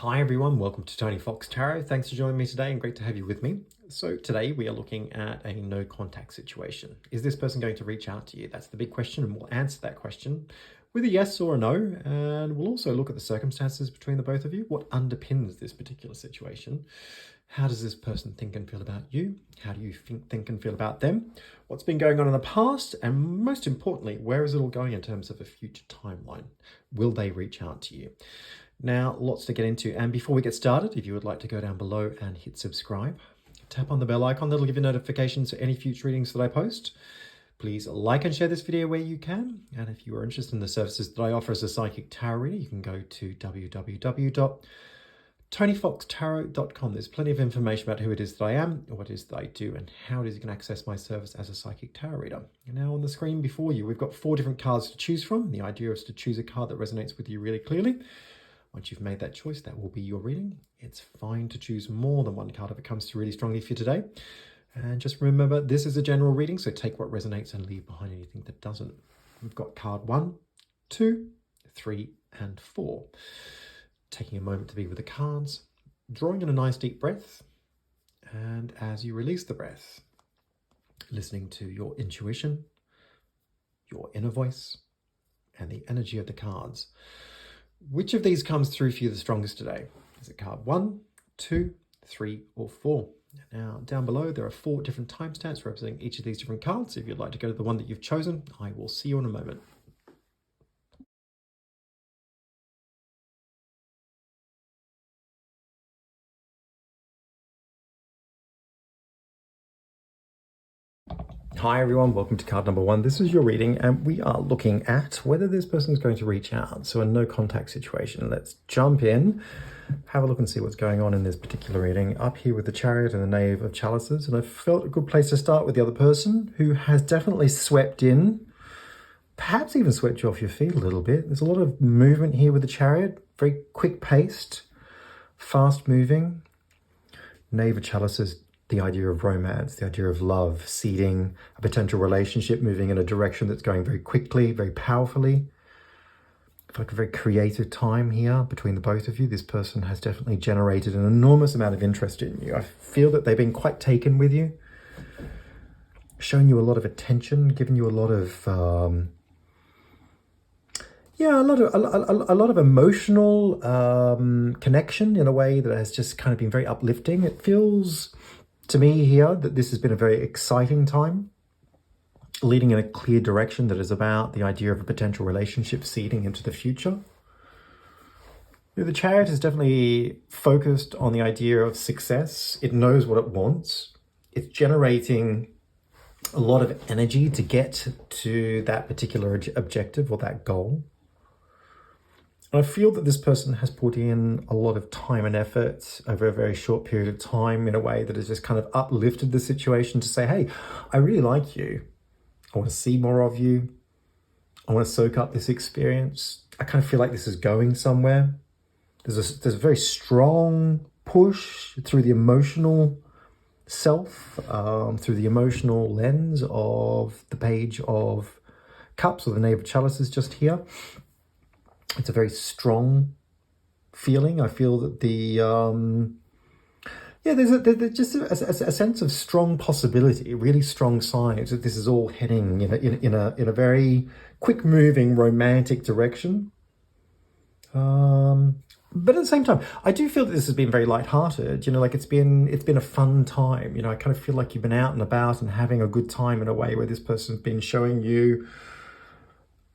Hi everyone, welcome to Tony Fox Tarot. Thanks for joining me today and great to have you with me. So today we are looking at a no contact situation. Is this person going to reach out to you? That's the big question, and we'll answer that question with a yes or a no. And we'll also look at the circumstances between the both of you. What underpins this particular situation? How does this person think and feel about you? How do you think and feel about them? What's been going on in the past? And most importantly, where is it all going in terms of a future timeline? Will they reach out to you? Now, lots to get into. And before we get started, if you would like to go down below and hit subscribe, tap on the bell icon. That'll give you notifications for any future readings that I post. Please like and share this video where you can. And if you are interested in the services that I offer as a psychic tarot reader, you can go to www.tonyfoxtarot.com. There's plenty of information about who it is that I am, what it is that I do, and how it is you can access my service as a psychic tarot reader. And now on the screen before you, we've got 4 different cards to choose from. The idea is to choose a card that resonates with you really clearly. Once you've made that choice, that will be your reading. It's fine to choose more than one card if it comes through really strongly for you today. And just remember, this is a general reading, so take what resonates and leave behind anything that doesn't. We've got card 1, 2, 3, and 4. Taking a moment to be with the cards, drawing in a nice deep breath, and as you release the breath, listening to your intuition, your inner voice, and the energy of the cards. Which of these comes through for you the strongest today? Is it card 1, 2, 3, or 4? Now, down below, there are 4 different timestamps representing each of these different cards. If you'd like to go to the one that you've chosen, I will see you in a moment. Hi everyone, welcome to card number 1. This is your reading and we are looking at whether this person is going to reach out. So a no contact situation. Let's jump in, have a look and see what's going on in this particular reading. Up here with the Chariot and the Knave of Chalices, and I felt a good place to start with the other person who has definitely swept in, perhaps even swept you off your feet a little bit. There's a lot of movement here with the Chariot, very quick paced, fast moving. Knave of Chalices, the idea of romance, the idea of love, seeding a potential relationship, moving in a direction that's going very quickly, very powerfully. It's like a very creative time here between the both of you. This person has definitely generated an enormous amount of interest in you. I feel that they've been quite taken with you, showing you a lot of attention, giving you a lot of a lot of emotional connection in a way that has just kind of been very uplifting. It feels to me here that this has been a very exciting time, leading in a clear direction that is about the idea of a potential relationship seeding into the future. The Chariot is definitely focused on the idea of success. It knows what it wants. It's generating a lot of energy to get to that particular objective or that goal. I feel that this person has put in a lot of time and effort over a very short period of time in a way that has just kind of uplifted the situation to say, hey, I really like you. I want to see more of you. I want to soak up this experience. I kind of feel like this is going somewhere. There's a very strong push through the emotional self, through the emotional lens of the Page of Cups or the Knave of Chalices just here. It's a very strong feeling. I feel that there's just a sense of strong possibility, really strong signs that this is all heading in a very quick-moving, romantic direction. But at the same time, I do feel that this has been very lighthearted. Like it's been a fun time. I kind of feel like you've been out and about and having a good time in a way where this person's been showing you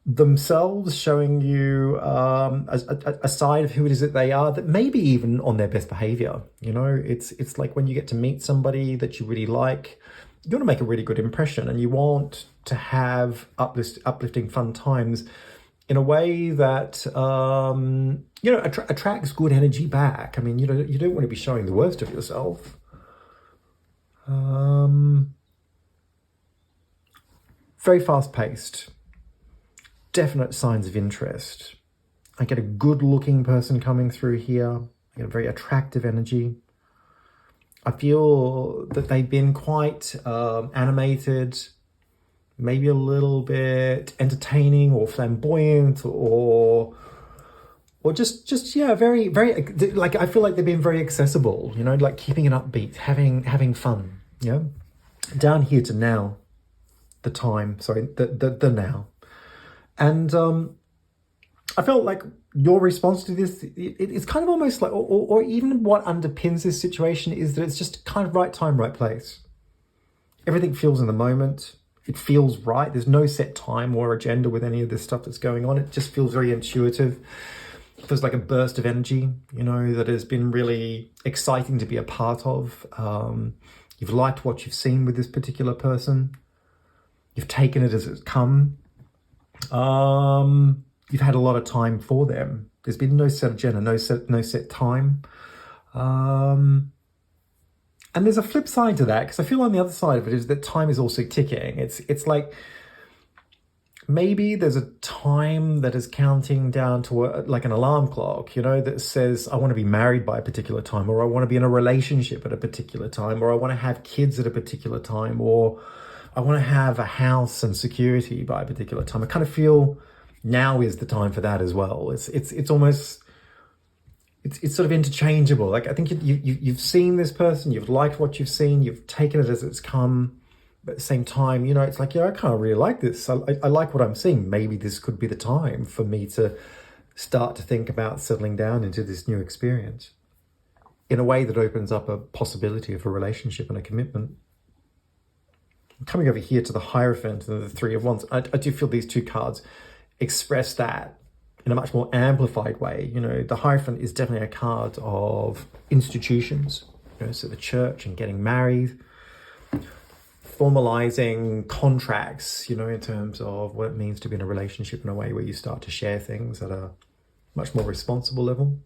themselves, showing you a side of who it is that they are, that maybe even on their best behavior. It's like when you get to meet somebody that you really like, you want to make a really good impression and you want to have uplifting fun times in a way that attracts good energy back. I mean, you don't want to be showing the worst of yourself. Very fast-paced. Definite signs of interest. I get a good-looking person coming through here. I get a very attractive energy. I feel that they've been quite animated, maybe a little bit entertaining or flamboyant or or just yeah, very very like I feel like they've been very accessible, you know, like keeping it upbeat, having fun, you know. Down here to now, the time, sorry, the now. And I felt like your response to this, it's kind of almost like, or even what underpins this situation is that it's just kind of right time, right place. Everything feels in the moment. It feels right. There's no set time or agenda with any of this stuff that's going on. It just feels very intuitive. It feels like a burst of energy, you know, that has been really exciting to be a part of. You've liked what you've seen with this particular person. You've taken it as it's come. You've had a lot of time for them. There's been no set agenda, no set time. And there's a flip side to that, because I feel on the other side of it is that time is also ticking. It's like maybe there's a time that is counting down to like an alarm clock, you know, that says I want to be married by a particular time, or I want to be in a relationship at a particular time, or I want to have kids at a particular time, or I want to have a house and security by a particular time. I kind of feel now is the time for that as well. It's almost, it's sort of interchangeable. Like I think you've seen this person, you've liked what you've seen, you've taken it as it's come. But at the same time, you know, it's like, yeah, I kind of really like this. I like what I'm seeing. Maybe this could be the time for me to start to think about settling down into this new experience in a way that opens up a possibility of a relationship and a commitment. Coming over here to the Hierophant and the Three of Wands, I do feel these two cards express that in a much more amplified way. You know, the Hierophant is definitely a card of institutions, you know, so the church and getting married, formalizing contracts, you know, in terms of what it means to be in a relationship in a way where you start to share things at a much more responsible level.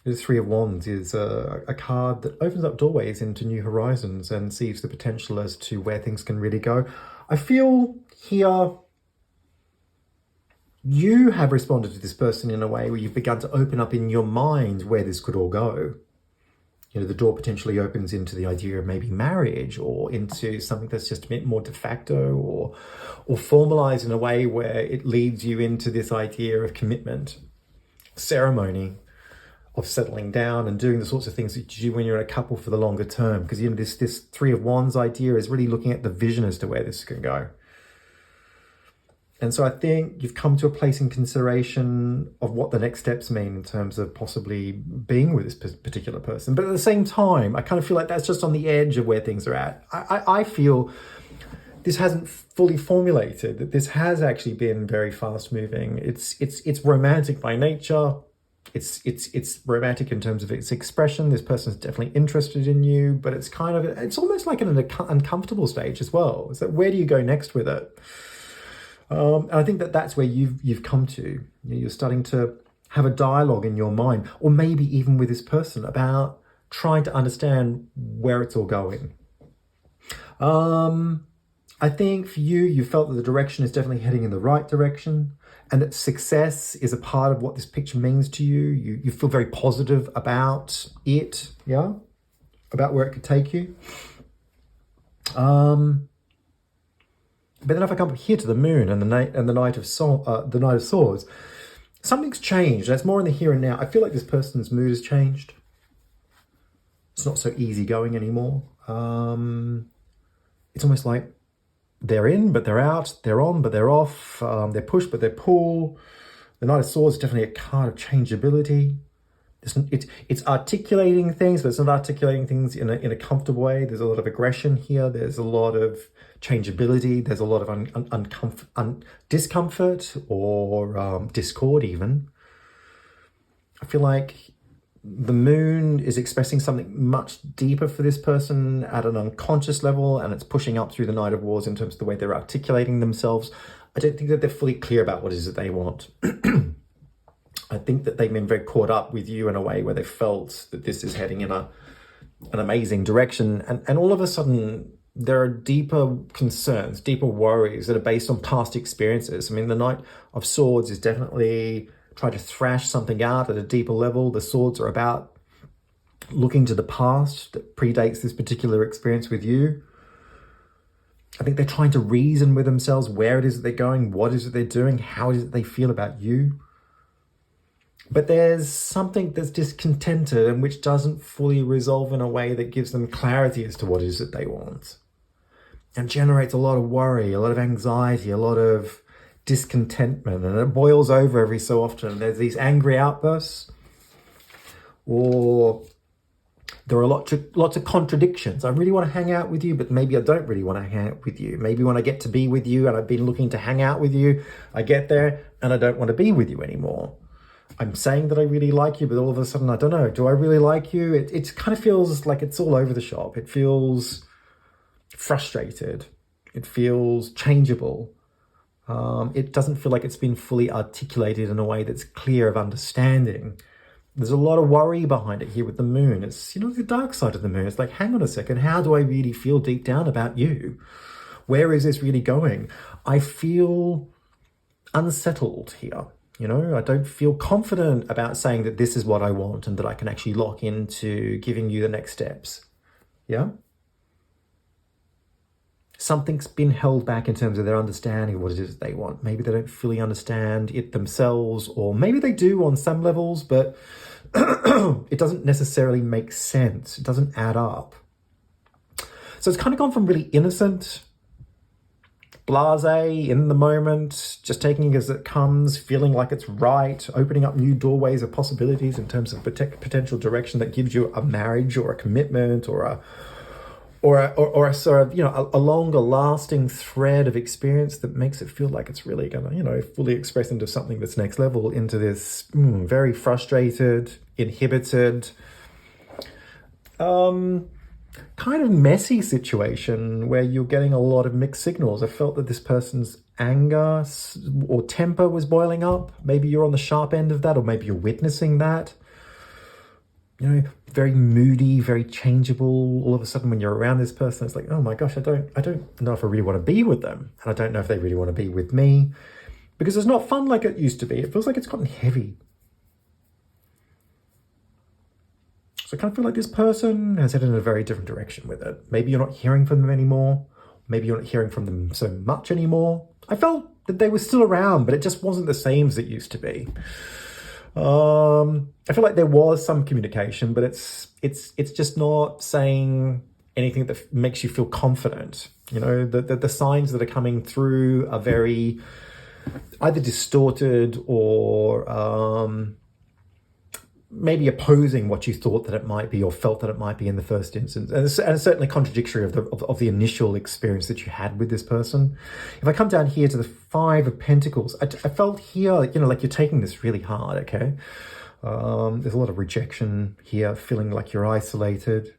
The Three of Wands is a card that opens up doorways into new horizons and sees the potential as to where things can really go. I feel here you have responded to this person in a way where you've begun to open up in your mind where this could all go. You know, the door potentially opens into the idea of maybe marriage, or into something that's just a bit more de facto, or formalized in a way where it leads you into this idea of commitment, ceremony, of settling down and doing the sorts of things that you do when you're in a couple for the longer term. Because, you know, this Three of Wands idea is really looking at the vision as to where this can go. And so I think you've come to a place in consideration of what the next steps mean in terms of possibly being with this particular person. But at the same time, I kind of feel like that's just on the edge of where things are at. I feel this hasn't fully formulated, that this has actually been very fast moving. It's romantic by nature. It's romantic in terms of its expression. This person's definitely interested in you, but it's kind of, it's almost like an uncomfortable stage as well. It's like, where do you go next with it? And I think that that's where you've come to. You're starting to have a dialogue in your mind, or maybe even with this person, about trying to understand where it's all going. I think for you felt that the direction is definitely heading in the right direction, and that success is a part of what this picture means to you. You feel very positive about it, yeah? About where it could take you. But then if I come here to the Moon and the Knight of Swords, something's changed. That's more in the here and now. I feel like this person's mood has changed. It's not so easygoing anymore. It's almost like they're in, but they're out. They're on, but they're off. They're push, but they're pull. The Knight of Swords is definitely a card of changeability. It's articulating things, but it's not articulating things in a comfortable way. There's a lot of aggression here. There's a lot of changeability. There's a lot of discomfort or discord even. I feel like the Moon is expressing something much deeper for this person at an unconscious level, and it's pushing up through the Knight of Wands in terms of the way they're articulating themselves. I don't think that they're fully clear about what it is that they want. I think that they've been very caught up with you in a way where they felt that this is heading in an amazing direction. And all of a sudden, there are deeper concerns, deeper worries that are based on past experiences. I mean, the Knight of Swords is definitely trying to thrash something out at a deeper level. The swords are about looking to the past that predates this particular experience with you. I think they're trying to reason with themselves where it is that they're going, what is it they're doing, how is it they feel about you. but there's something that's discontented and which doesn't fully resolve in a way that gives them clarity as to what it is that they want, and generates a lot of worry, a lot of anxiety, a lot of discontentment, and it boils over every so often. There's these angry outbursts, or there are lots of contradictions. I really want to hang out with you, but maybe I don't really want to hang out with you. Maybe when I get to be with you and I've been looking to hang out with you, I get there and I don't want to be with you anymore. I'm saying that I really like you, but all of a sudden, I don't know, do I really like you? It kind of feels like it's all over the shop. It feels frustrated. It feels changeable. It doesn't feel like it's been fully articulated in a way that's clear of understanding. There's a lot of worry behind it here with the moon. It's, the dark side of the moon. It's like, hang on a second, how do I really feel deep down about you? Where is this really going? I feel unsettled here. I don't feel confident about saying that this is what I want and that I can actually lock into giving you the next steps. Yeah? Something's been held back in terms of their understanding of what it is they want. Maybe they don't fully understand it themselves, or maybe they do on some levels, but it doesn't necessarily make sense. It doesn't add up. So it's kind of gone from really innocent, blasé, in the moment, just taking it as it comes, feeling like it's right, opening up new doorways of possibilities in terms of potential direction that gives you a marriage or a commitment or a sort of, a longer lasting thread of experience that makes it feel like it's really going to, fully express into something that's next level, into this very frustrated, inhibited, kind of messy situation where you're getting a lot of mixed signals. I felt that this person's anger or temper was boiling up. Maybe you're on the sharp end of that, or maybe you're witnessing that. Very moody, very changeable. All of a sudden, when you're around this person, it's like, oh my gosh, I don't know if I really want to be with them. And I don't know if they really want to be with me, because it's not fun like it used to be. It feels like it's gotten heavy. So I kind of feel like this person has headed in a very different direction with it. Maybe you're not hearing from them anymore. Maybe you're not hearing from them so much anymore. I felt that they were still around, but it just wasn't the same as it used to be. I feel like there was some communication, but it's just not saying anything that makes you feel confident. The signs that are coming through are very either distorted or maybe opposing what you thought that it might be or felt that it might be in the first instance, and it's certainly contradictory of the initial experience that you had with this person. If I come down here to the Five of Pentacles, I felt here, like you're taking this really hard, okay? There's a lot of rejection here, feeling like you're isolated.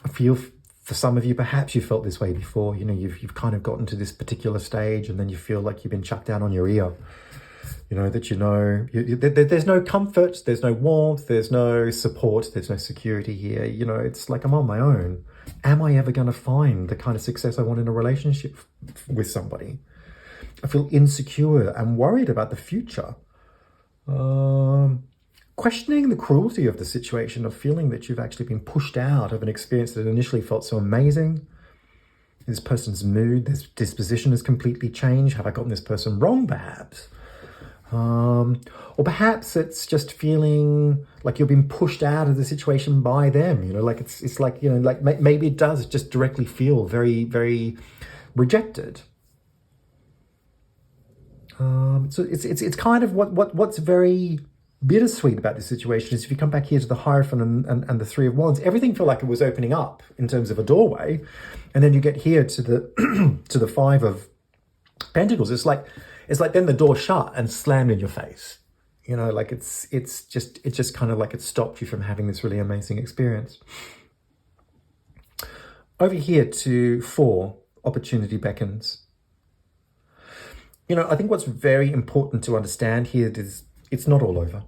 I feel for some of you, perhaps you felt this way before. You've kind of gotten to this particular stage and then you feel like you've been chucked down on your ear. There's no comfort, there's no warmth, there's no support, there's no security here. It's like I'm on my own. Am I ever going to find the kind of success I want in a relationship with somebody? I feel insecure and worried about the future. Questioning the cruelty of the situation, of feeling that you've actually been pushed out of an experience that initially felt so amazing. This person's mood, this disposition has completely changed. Have I gotten this person wrong, perhaps? Or perhaps it's just feeling like you're being pushed out of the situation by them. It's like maybe it does just directly feel very, very rejected. So it's kind of what's very bittersweet about this situation is if you come back here to the Hierophant and the Three of Wands, everything felt like it was opening up in terms of a doorway, and then you get here to the to the Five of Pentacles. It's like then the door shut and slammed in your face. It's just kind of like it stopped you from having this really amazing experience. Over here to 4, Opportunity Beckons. I think what's very important to understand here is it's not all over.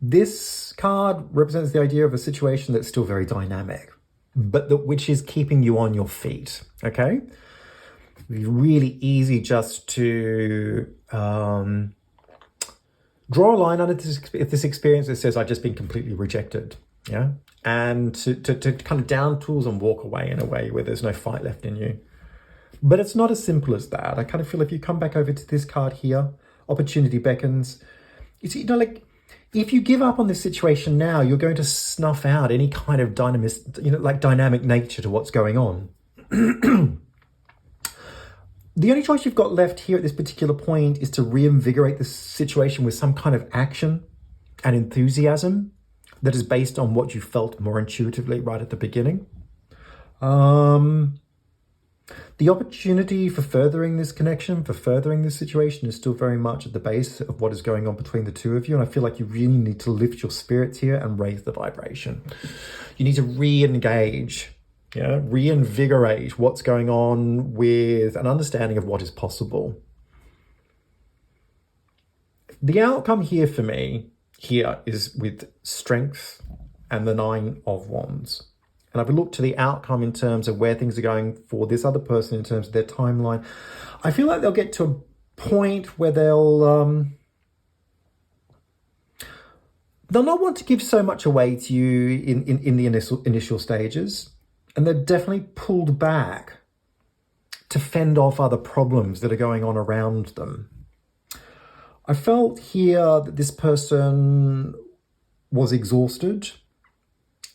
This card represents the idea of a situation that's still very dynamic, but which is keeping you on your feet, okay? It'd be really easy just to draw a line under this experience that says, I've just been completely rejected, yeah? And to kind of down tools and walk away in a way where there's no fight left in you. But it's not as simple as that. I kind of feel if you come back over to this card here, opportunity beckons. It's, like, if you give up on this situation now, you're going to snuff out any kind of dynamic nature to what's going on. The only choice you've got left here at this particular point is to reinvigorate the situation with some kind of action and enthusiasm that is based on what you felt more intuitively right at the beginning. The opportunity for furthering this connection, for furthering this situation, is still very much at the base of what is going on between the two of you. And I feel like you really need to lift your spirits here and raise the vibration. You need to re-engage, reinvigorate what's going on with an understanding of what is possible. The outcome here for me is with strength and the 9 of Wands. And I've looked to the outcome in terms of where things are going for this other person in terms of their timeline. I feel like they'll get to a point where they'll not want to give so much away to you in the initial stages. And they're definitely pulled back to fend off other problems that are going on around them. I felt here that this person was exhausted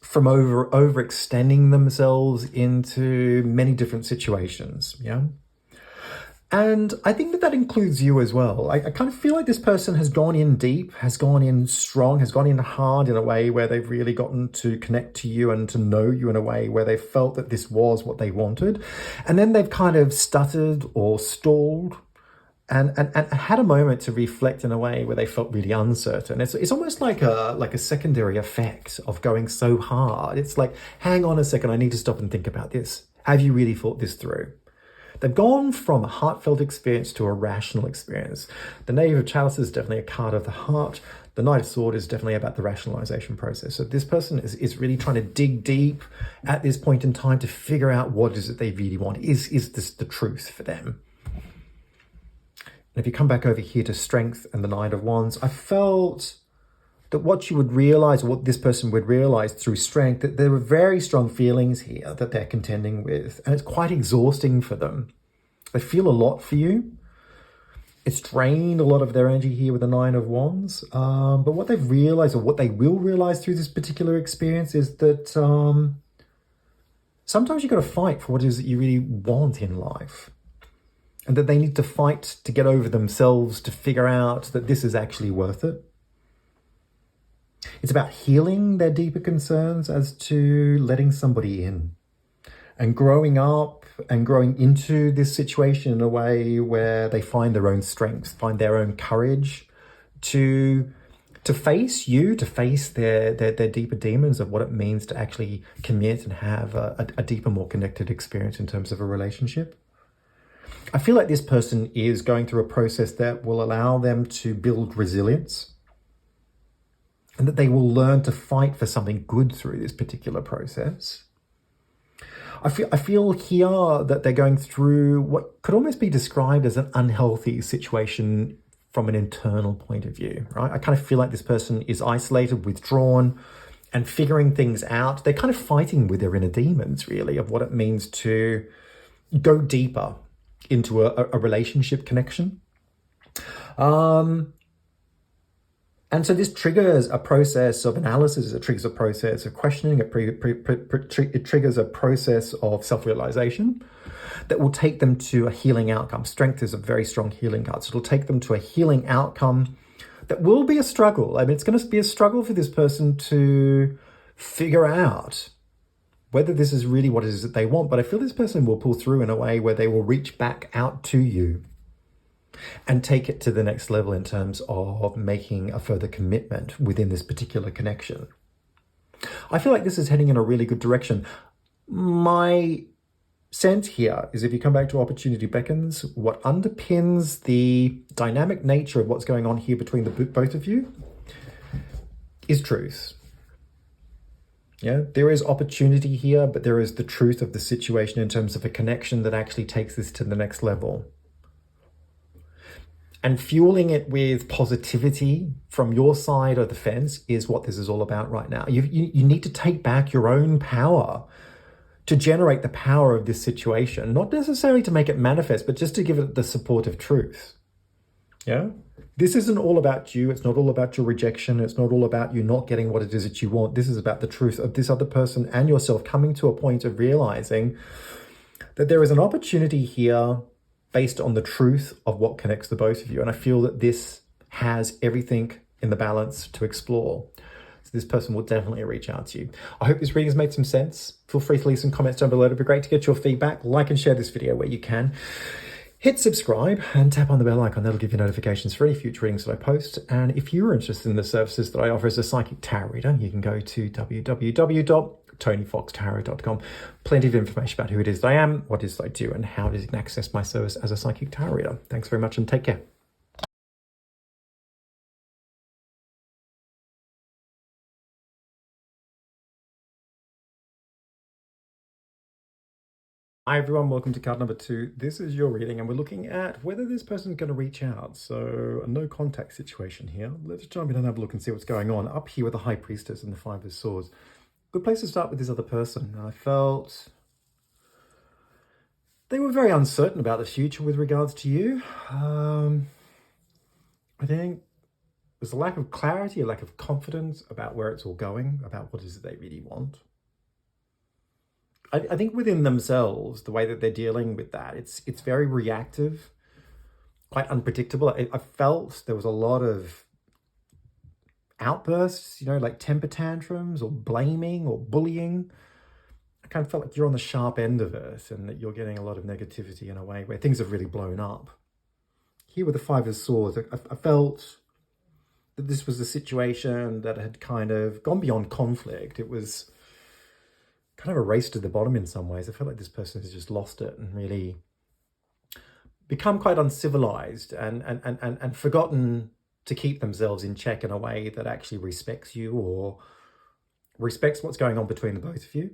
from overextending themselves into many different situations, yeah? And I think that includes you as well. I kind of feel like this person has gone in deep, has gone in strong, has gone in hard in a way where they've really gotten to connect to you and to know you in a way where they felt that this was what they wanted. And then they've kind of stuttered or stalled and had a moment to reflect in a way where they felt really uncertain. It's almost like a secondary effect of going so hard. It's like, hang on a second, I need to stop and think about this. Have you really thought this through? They've gone from a heartfelt experience to a rational experience. The Knave of Chalices is definitely a card of the heart. The Knight of Swords is definitely about the rationalization process. So this person is really trying to dig deep at this point in time to figure out what is it they really want. Is this the truth for them? And if you come back over here to strength and the Knight of Wands, I felt that what you would realize, or what this person would realize through strength, that there were very strong feelings here that they're contending with. And it's quite exhausting for them. They feel a lot for you. It's drained a lot of their energy here with the 9 of Wands. But what they've realized, or what they will realize through this particular experience, is that sometimes you've got to fight for what it is that you really want in life. And that they need to fight to get over themselves to figure out that this is actually worth it. It's about healing their deeper concerns as to letting somebody in and growing up and growing into this situation in a way where they find their own strength, find their own courage to face you, to face their deeper demons of what it means to actually commit and have a deeper, more connected experience in terms of a relationship. I feel like this person is going through a process that will allow them to build resilience, and that they will learn to fight for something good through this particular process. I feel here that they're going through what could almost be described as an unhealthy situation from an internal point of view, right? I kind of feel like this person is isolated, withdrawn, and figuring things out. They're kind of fighting with their inner demons, really, of what it means to go deeper into a relationship connection. And so this triggers a process of analysis, it triggers a process of questioning, it triggers a process of self-realization that will take them to a healing outcome. Strength is a very strong healing card, so it'll take them to a healing outcome that will be a struggle. I mean, it's going to be a struggle for this person to figure out whether this is really what it is that they want, but I feel this person will pull through in a way where they will reach back out to you and take it to the next level in terms of making a further commitment within this particular connection. I feel like this is heading in a really good direction. My sense here is if you come back to opportunity beckons, what underpins the dynamic nature of what's going on here between the both of you is truth. Yeah, there is opportunity here, but there is the truth of the situation in terms of a connection that actually takes this to the next level. And fueling it with positivity from your side of the fence is what this is all about right now. You need to take back your own power to generate the power of this situation, not necessarily to make it manifest, but just to give it the support of truth. Yeah. This isn't all about you. It's not all about your rejection. It's not all about you not getting what it is that you want. This is about the truth of this other person and yourself coming to a point of realizing that there is an opportunity here based on the truth of what connects the both of you. And I feel that this has everything in the balance to explore. So this person will definitely reach out to you. I hope this reading has made some sense. Feel free to leave some comments down below. It'd be great to get your feedback. Like and share this video where you can. Hit subscribe and tap on the bell icon. That'll give you notifications for any future readings that I post. And if you're interested in the services that I offer as a psychic tarot reader, you can go to www.tonyfoxtarot.com. Plenty of information about who it is that I am, what it is that I do, and how you can access my service as a psychic tarot reader. Thanks very much and take care. Hi everyone, welcome to card number 2. This is your reading and we're looking at whether this person's going to reach out. So a no contact situation here. Let's jump in and have a look and see what's going on. Up here with the High Priestess and the Five of Swords. Good place to start with this other person. I felt they were very uncertain about the future with regards to you. I think there's a lack of clarity, a lack of confidence about where it's all going, about what it is that they really want. I think within themselves, the way that they're dealing with that, it's very reactive, quite unpredictable. I felt there was a lot of outbursts, like temper tantrums or blaming or bullying. I kind of felt like you're on the sharp end of it and that you're getting a lot of negativity in a way where things have really blown up. Here with the Five of Swords, I felt that this was a situation that had kind of gone beyond conflict. It was kind of a race to the bottom in some ways. I feel like this person has just lost it and really become quite uncivilized and forgotten to keep themselves in check in a way that actually respects you or respects what's going on between the both of you.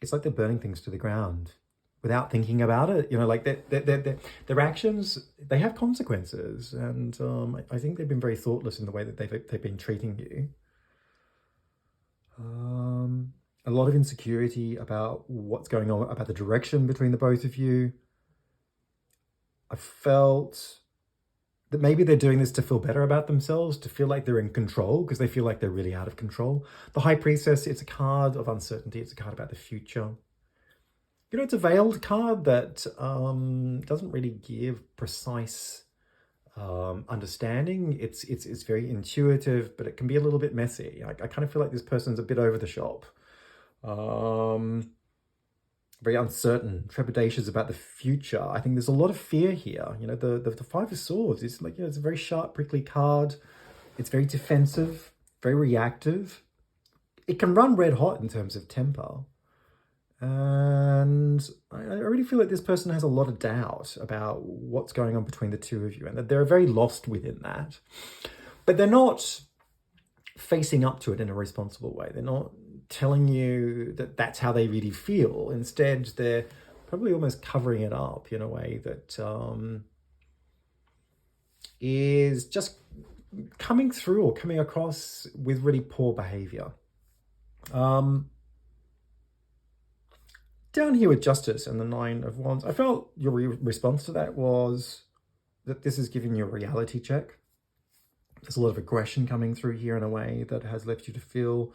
It's like they're burning things to the ground without thinking about it. Like their actions, they have consequences. And I think they've been very thoughtless in the way that they've been treating you. A lot of insecurity about what's going on, about the direction between the both of you. I felt that maybe they're doing this to feel better about themselves, to feel like they're in control, because they feel like they're really out of control. The High Priestess, it's a card of uncertainty. It's a card about the future. It's a veiled card that doesn't really give precise understanding. It's very intuitive, but it can be a little bit messy. I kind of feel like this person's a bit over the shop, very uncertain, trepidatious about the future. I think there's a lot of fear here. The Five of Swords is like, it's a very sharp, prickly card. It's very defensive, very reactive. It can run red hot in terms of temper. And I really feel like this person has a lot of doubt about what's going on between the two of you and that they're very lost within that. But they're not facing up to it in a responsible way. They're not telling you that that's how they really feel. Instead, they're probably almost covering it up in a way that is just coming through or coming across with really poor behavior. Down here with Justice and the Nine of Wands, I felt your response to that was that this is giving you a reality check. There's a lot of aggression coming through here in a way that has left you to feel,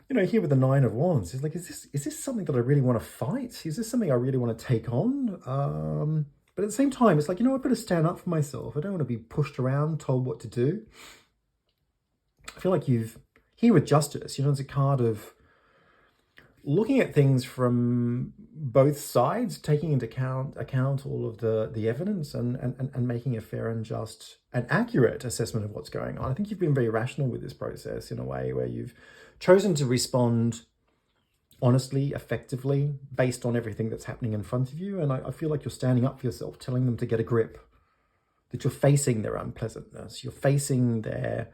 here with the Nine of Wands, it's like, is this something that I really want to fight? Is this something I really want to take on? But at the same time, it's like, I've got to stand up for myself. I don't want to be pushed around, told what to do. I feel like here with Justice, it's a card of looking at things from both sides, taking into account all of the evidence and making a fair and just and accurate assessment of what's going on. I think you've been very rational with this process in a way where you've chosen to respond honestly, effectively, based on everything that's happening in front of you. And I feel like you're standing up for yourself, telling them to get a grip, that you're facing their unpleasantness, you're facing their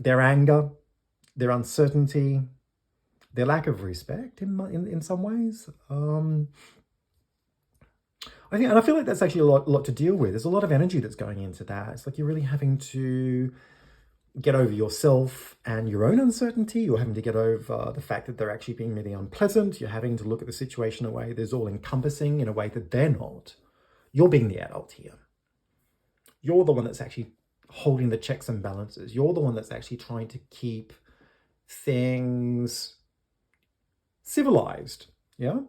anger, their uncertainty, their lack of respect in some ways. I feel like that's actually a lot to deal with. There's a lot of energy that's going into that. It's like you're really having to get over yourself and your own uncertainty. You're having to get over the fact that they're actually being really unpleasant. You're having to look at the situation in a way that's all encompassing in a way that they're not. You're being the adult here. You're the one that's actually holding the checks and balances. You're the one that's actually trying to keep things civilized. Yeah.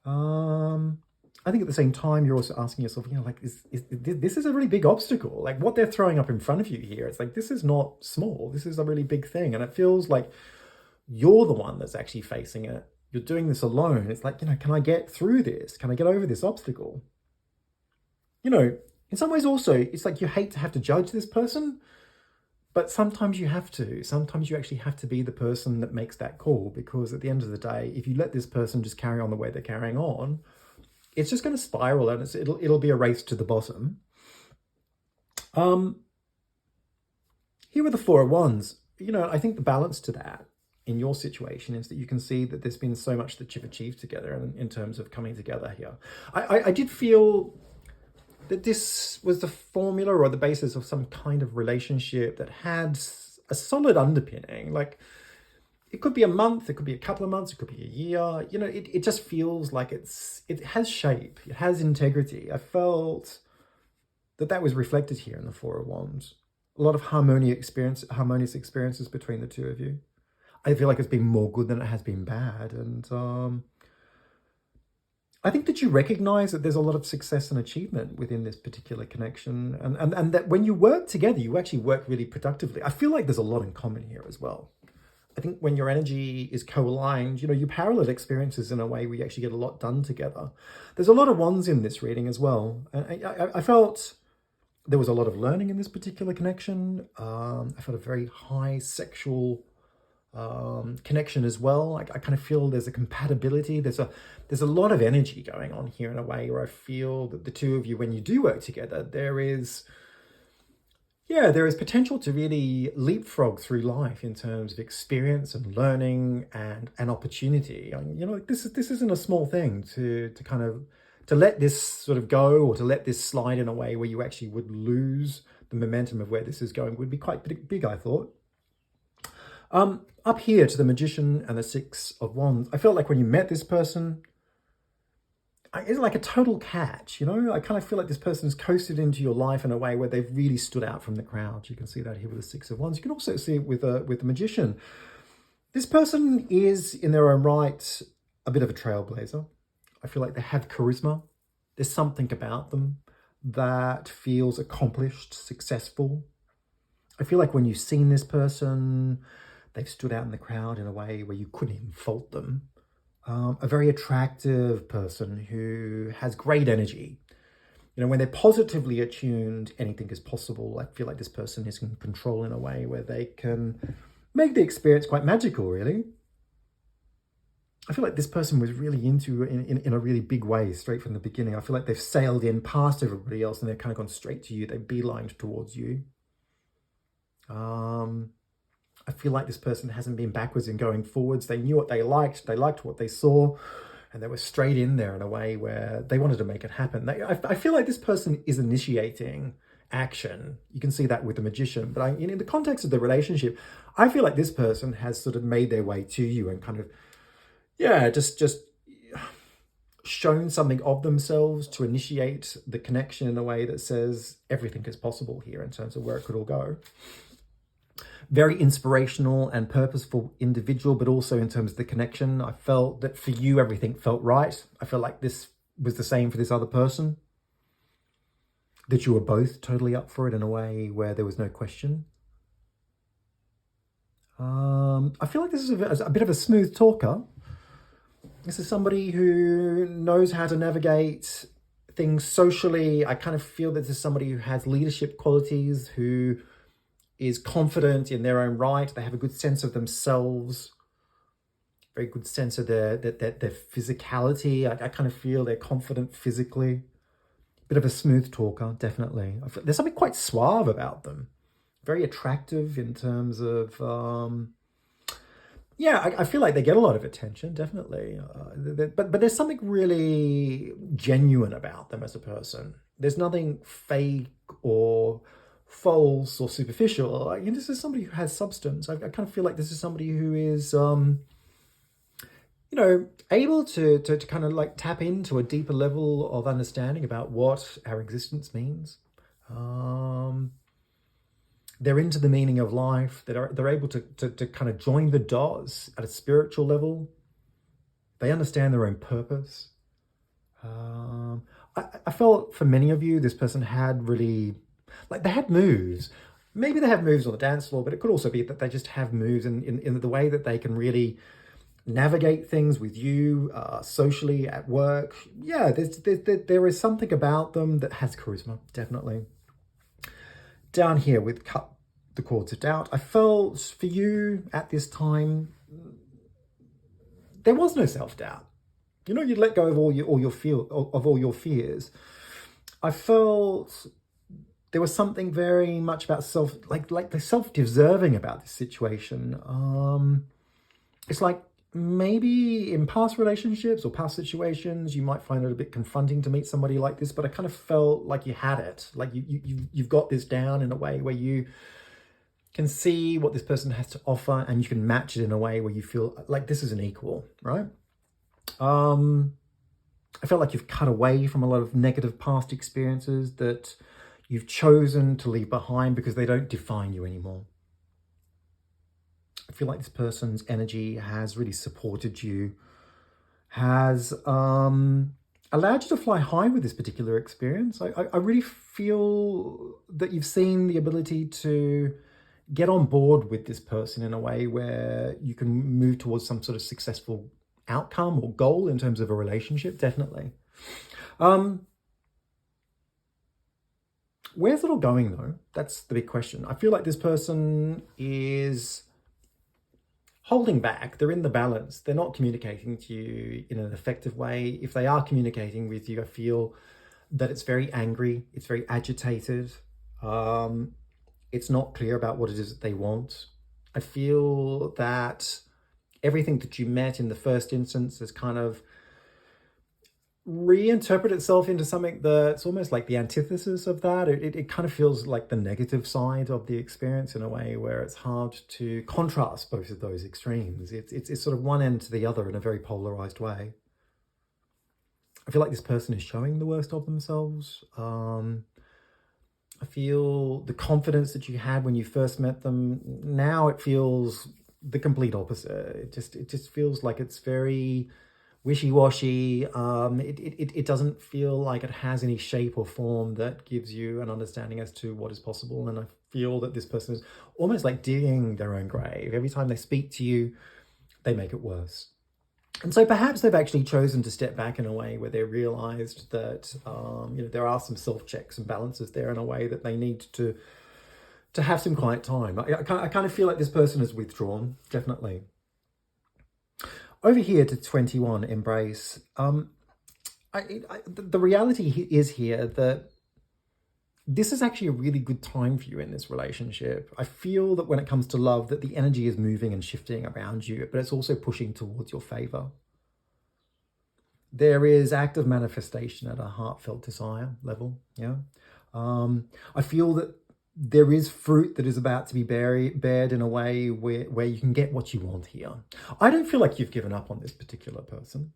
I think at the same time, you're also asking yourself, like, this is a really big obstacle. Like, what they're throwing up in front of you here, it's like, this is not small. This is a really big thing. And it feels like you're the one that's actually facing it. You're doing this alone. It's like, can I get through this? Can I get over this obstacle? In some ways also, it's like you hate to have to judge this person, but sometimes you have to. Sometimes you actually have to be the person that makes that call, because at the end of the day, if you let this person just carry on the way they're carrying on, it's just going to spiral, and it'll be a race to the bottom. Here are the Four of Wands. I think the balance to that in your situation is that you can see that there's been so much that you've achieved together in terms of coming together here. I did feel that this was the formula or the basis of some kind of relationship that had a solid underpinning. Like, it could be a month, it could be a couple of months, it could be a year. It just feels like it has shape, it has integrity. I felt that was reflected here in the Four of Wands. A lot of harmonious experiences between the two of you. I feel like it's been more good than it has been bad. And I think that you recognize that there's a lot of success and achievement within this particular connection. And that when you work together, you actually work really productively. I feel like there's a lot in common here as well. I think when your energy is co-aligned, you parallel experiences in a way where you actually get a lot done together. There's a lot of wands in this reading as well. I felt there was a lot of learning in this particular connection. I felt a very high sexual connection as well. I kind of feel there's a compatibility. There's a lot of energy going on here in a way where I feel that the two of you, when you do work together, there is potential to really leapfrog through life in terms of experience and learning and opportunity. This isn't a small thing to let this sort of go, or to let this slide in a way where you actually would lose the momentum of where this is going would be quite big, I thought. Up here to the Magician and the Six of Wands, I felt like when you met this person, it's like a total catch, I kind of feel like this person's coasted into your life in a way where they've really stood out from the crowd. You can see that here with the Six of Wands. You can also see it with the Magician. This person is, in their own right, a bit of a trailblazer. I feel like they have charisma. There's something about them that feels accomplished, successful. I feel like when you've seen this person, they've stood out in the crowd in a way where you couldn't even fault them. A very attractive person who has great energy. When they're positively attuned, anything is possible. I feel like this person is in control in a way where they can make the experience quite magical, really. I feel like this person was really into in a really big way straight from the beginning. I feel like they've sailed in past everybody else and they've kind of gone straight to you. They've beelined towards you. I feel like this person hasn't been backwards in going forwards. They knew what they liked what they saw, and they were straight in there in a way where they wanted to make it happen. I feel like this person is initiating action. You can see that with the Magician, but in the context of the relationship, I feel like this person has sort of made their way to you and kind of, just shown something of themselves to initiate the connection in a way that says everything is possible here in terms of where it could all go. Very inspirational and purposeful individual, but also in terms of the connection, I felt that for you, everything felt right. I felt like this was the same for this other person, that you were both totally up for it in a way where there was no question. I feel like this is a bit of a smooth talker. This is somebody who knows how to navigate things socially. I kind of feel that this is somebody who has leadership qualities, who is confident in their own right. They have a good sense of themselves, very good sense of their physicality. I kind of feel they're confident physically. Bit of a smooth talker, definitely. There's something quite suave about them. Very attractive in terms of, I feel like they get a lot of attention, definitely. But there's something really genuine about them as a person. There's nothing fake or false or superficial. This is somebody who has substance. I kind of feel like this is somebody who is able to kind of like tap into a deeper level of understanding about what our existence means. Um, they're into the meaning of life. They're able to kind of join the dots at a spiritual level. They understand their own purpose. I felt for many of you, this person had really, like they had moves. Maybe they have moves on the dance floor, but it could also be that they just have moves in the way that they can really navigate things with you socially at work. Yeah, there is something about them that has charisma, definitely. Down here with cut the cords of doubt, I felt for you at this time, there was no self-doubt. You'd let go of all your fears. I felt there was something very much about like the self-deserving about this situation. It's like maybe in past relationships or past situations, you might find it a bit confronting to meet somebody like this, but I kind of felt like you had it. Like you've got this down in a way where you can see what this person has to offer and you can match it in a way where you feel like this is an equal, right? I felt like you've cut away from a lot of negative past experiences that you've chosen to leave behind because they don't define you anymore. I feel like this person's energy has really supported you, has allowed you to fly high with this particular experience. I really feel that you've seen the ability to get on board with this person in a way where you can move towards some sort of successful outcome or goal in terms of a relationship, definitely. Where's it all going though? That's the big question. I feel like this person is holding back. They're in the balance. They're not communicating to you in an effective way. If they are communicating with you, I feel that it's very angry. It's very agitated. It's not clear about what it is that they want. I feel that everything that you met in the first instance has kind of reinterpret itself into something that's almost like the antithesis of that. It kind of feels like the negative side of the experience in a way where it's hard to contrast both of those extremes. It's sort of one end to the other in a very polarized way. I feel like this person is showing the worst of themselves. I feel the confidence that you had when you first met them, now it feels the complete opposite. It just feels like it's very wishy-washy. It doesn't feel like it has any shape or form that gives you an understanding as to what is possible. And I feel that this person is almost like digging their own grave. Every time they speak to you, they make it worse. And so perhaps they've actually chosen to step back in a way where they realized that there are some self-checks and balances there in a way that they need to have some quiet time. I kind of feel like this person is withdrawn, definitely. Over here to 21, embrace. The reality is here that this is actually a really good time for you in this relationship. I feel that when it comes to love, that the energy is moving and shifting around you, but it's also pushing towards your favor. There is active manifestation at a heartfelt desire level. Yeah. I feel that there is fruit that is about to be bared in a way where you can get what you want here. I don't feel like you've given up on this particular person.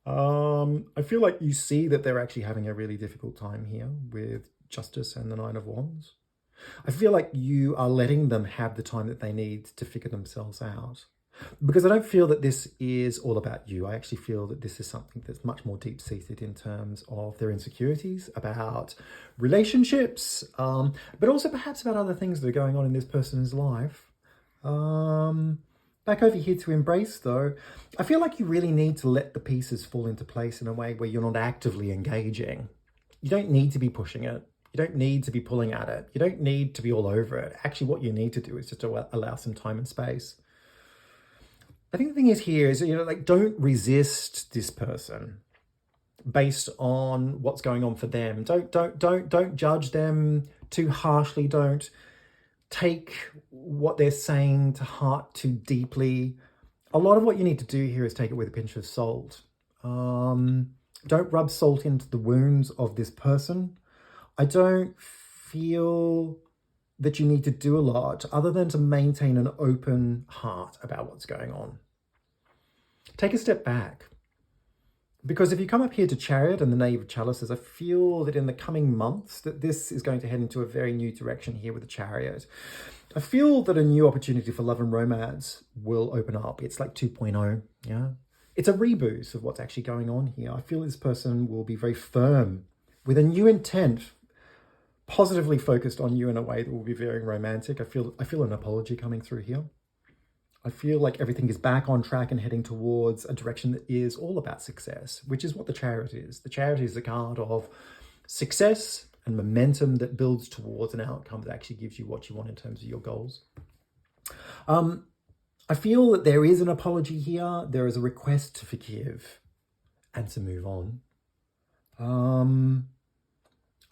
I feel like you see that they're actually having a really difficult time here with Justice and the Nine of Wands. I feel like you are letting them have the time that they need to figure themselves out. Because I don't feel that this is all about you. I actually feel that this is something that's much more deep-seated in terms of their insecurities, about relationships, but also perhaps about other things that are going on in this person's life. Back over here to embrace, though, I feel like you really need to let the pieces fall into place in a way where you're not actively engaging. You don't need to be pushing it. You don't need to be pulling at it. You don't need to be all over it. Actually, what you need to do is just to allow some time and space. I think the thing is here is, don't resist this person based on what's going on for them. Don't judge them too harshly. Don't take what they're saying to heart too deeply. A lot of what you need to do here is take it with a pinch of salt. Don't rub salt into the wounds of this person. I don't feel that you need to do a lot other than to maintain an open heart about what's going on. Take a step back. Because if you come up here to Chariot and the Knave of Chalices, I feel that in the coming months that this is going to head into a very new direction here with the Chariot. I feel that a new opportunity for love and romance will open up. It's like 2.0, yeah? It's a reboot of what's actually going on here. I feel this person will be very firm with a new intent, positively focused on you in a way that will be very romantic. I feel an apology coming through here. I feel like everything is back on track and heading towards a direction that is all about success, which is what the Chariot is. The Chariot is a card of success and momentum that builds towards an outcome that actually gives you what you want in terms of your goals. I feel that there is an apology here. There is a request to forgive and to move on.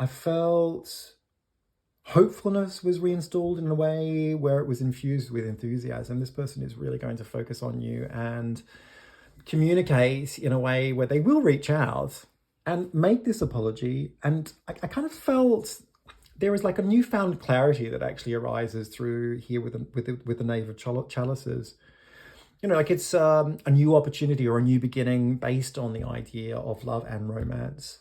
I felt hopefulness was reinstalled in a way where it was infused with enthusiasm. This person is really going to focus on you and communicate in a way where they will reach out and make this apology. And I kind of felt there is like a newfound clarity that actually arises through here with the Knave of Chalices. You know, like it's a new opportunity or a new beginning based on the idea of love and romance.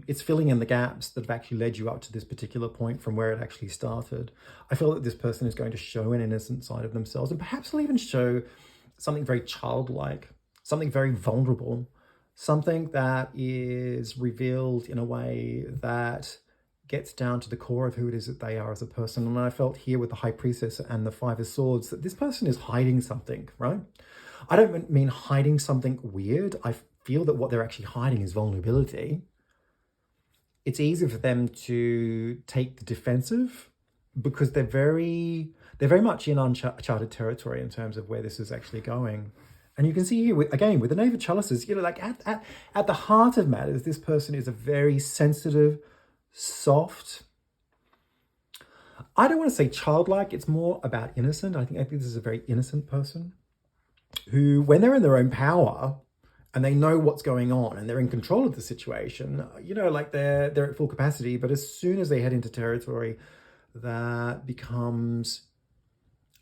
It's filling in the gaps that have actually led you up to this particular point from where it actually started. I feel that this person is going to show an innocent side of themselves, and perhaps will even show something very childlike, something very vulnerable, something that is revealed in a way that gets down to the core of who it is that they are as a person. And I felt here with the High Priestess and the Five of Swords that this person is hiding something, right? I don't mean hiding something weird. I feel that what they're actually hiding is vulnerability. It's easy for them to take the defensive because they're very much in uncharted territory in terms of where this is actually going. And you can see here, again, with the Knave of Chalices, you know, like at the heart of matters, this person is a very sensitive, soft, I don't want to say childlike, it's more about innocent. I think this is a very innocent person who, when they're in their own power, and they know what's going on and they're in control of the situation, you know, like they're at full capacity. But as soon as they head into territory that becomes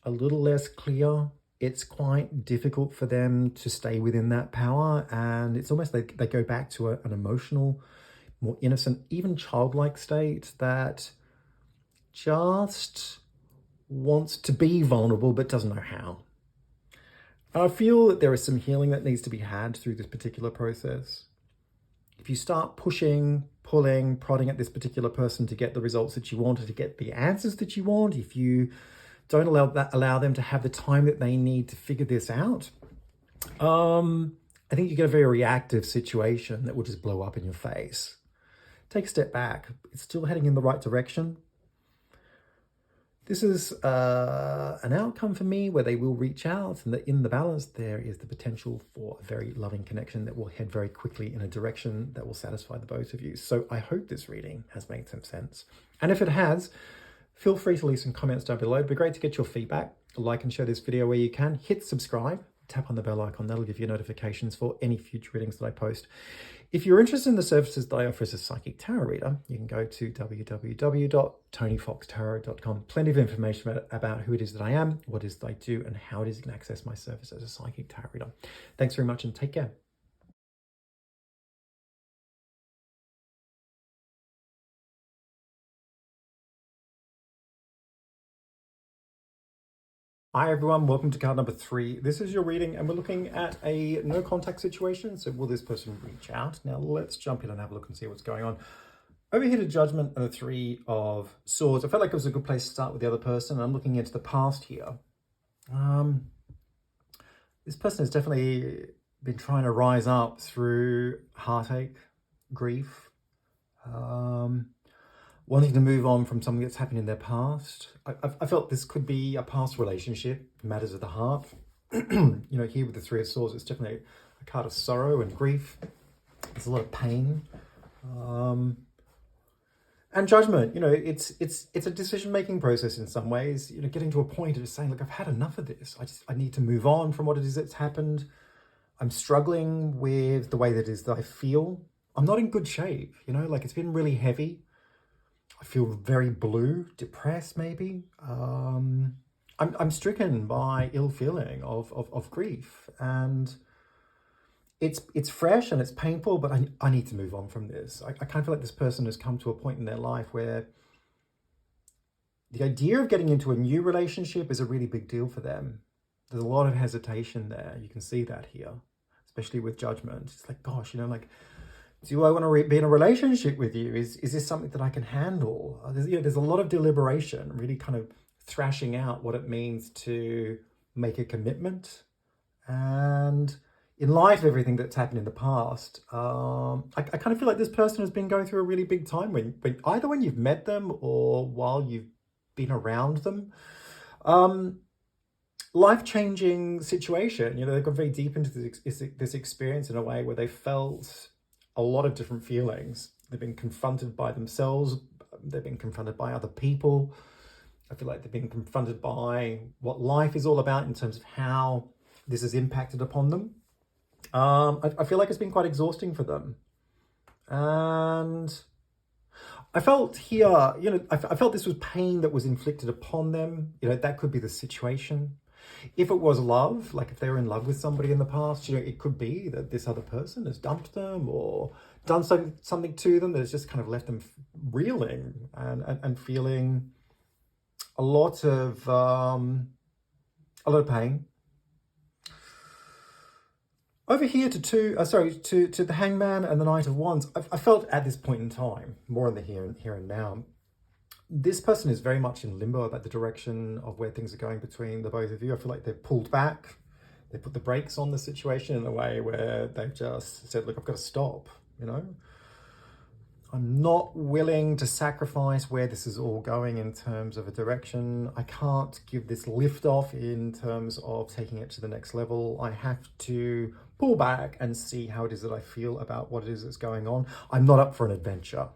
a little less clear, it's quite difficult for them to stay within that power. And it's almost like they go back to an emotional, more innocent, even childlike state that just wants to be vulnerable but doesn't know how. I feel that there is some healing that needs to be had through this particular process. If you start pushing, pulling, prodding at this particular person to get the results that you want or to get the answers that you want, if you don't allow them to have the time that they need to figure this out, I think you get a very reactive situation that will just blow up in your face. Take a step back. It's still heading in the right direction. This is an outcome for me where they will reach out, and that in the balance there is the potential for a very loving connection that will head very quickly in a direction that will satisfy the both of you. So I hope this reading has made some sense. And if it has, feel free to leave some comments down below. It'd be great to get your feedback. Like and share this video where you can. Hit subscribe. Tap on the bell icon. That'll give you notifications for any future readings that I post. If you're interested in the services that I offer as a psychic tarot reader, you can go to www.tonyfoxtarot.com. Plenty of information about who it is that I am, what it is that I do, and how it is you can access my service as a psychic tarot reader. Thanks very much and take care. Hi everyone, welcome to card number 3. This is your reading and we're looking at a no contact situation. So will this person reach out? Now let's jump in and have a look and see what's going on. Over here to Judgment and the 3 of Swords. I felt like it was a good place to start with the other person. I'm looking into the past here. This person has definitely been trying to rise up through heartache, grief, wanting to move on from something that's happened in their past. I felt this could be a past relationship, matters of the heart. You know, here with the 3 of Swords, it's definitely a card of sorrow and grief. There's a lot of pain. And judgment, you know, it's a decision-making process in some ways, you know, getting to a point of just saying, look, I've had enough of this. I need to move on from what it is that's happened. I'm struggling with the way that it is that I feel. I'm not in good shape, you know, like it's been really heavy. I feel very blue, depressed maybe. I'm I'm stricken by ill feeling of grief, and it's fresh and it's painful, but I need to move on from this. I kind of feel like this person has come to a point in their life where the idea of getting into a new relationship is a really big deal for them. There's a lot of hesitation there. You can see that here, especially with judgment. It's like, gosh, like, do I want to be in a relationship with you? Is this something that I can handle? There's a lot of deliberation, really kind of thrashing out what it means to make a commitment. And in light of everything that's happened in the past, I kind of feel like this person has been going through a really big time either when you've met them or while you've been around them. Life-changing situation. They've gone very deep into this experience in a way where they felt a lot of different feelings. They've been confronted by themselves. They've been confronted by other people. I feel like they've been confronted by what life is all about in terms of how this has impacted upon them. I feel like it's been quite exhausting for them. And I felt here, I felt this was pain that was inflicted upon them. That could be the situation. If it was love, like if they were in love with somebody in the past, it could be that this other person has dumped them or done something to them that has just kind of left them reeling and feeling a lot of pain. Over here to the Hangman and the Knight of Wands, I felt at this point in time, more in the here and now, this person is very much in limbo about the direction of where things are going between the both of you. I feel like they've pulled back. They put the brakes on the situation in a way where they've just said, look, I've got to stop, I'm not willing to sacrifice where this is all going in terms of a direction. I can't give this lift off in terms of taking it to the next level. I have to pull back and see how it is that I feel about what it is that's going on. I'm not up for an adventure.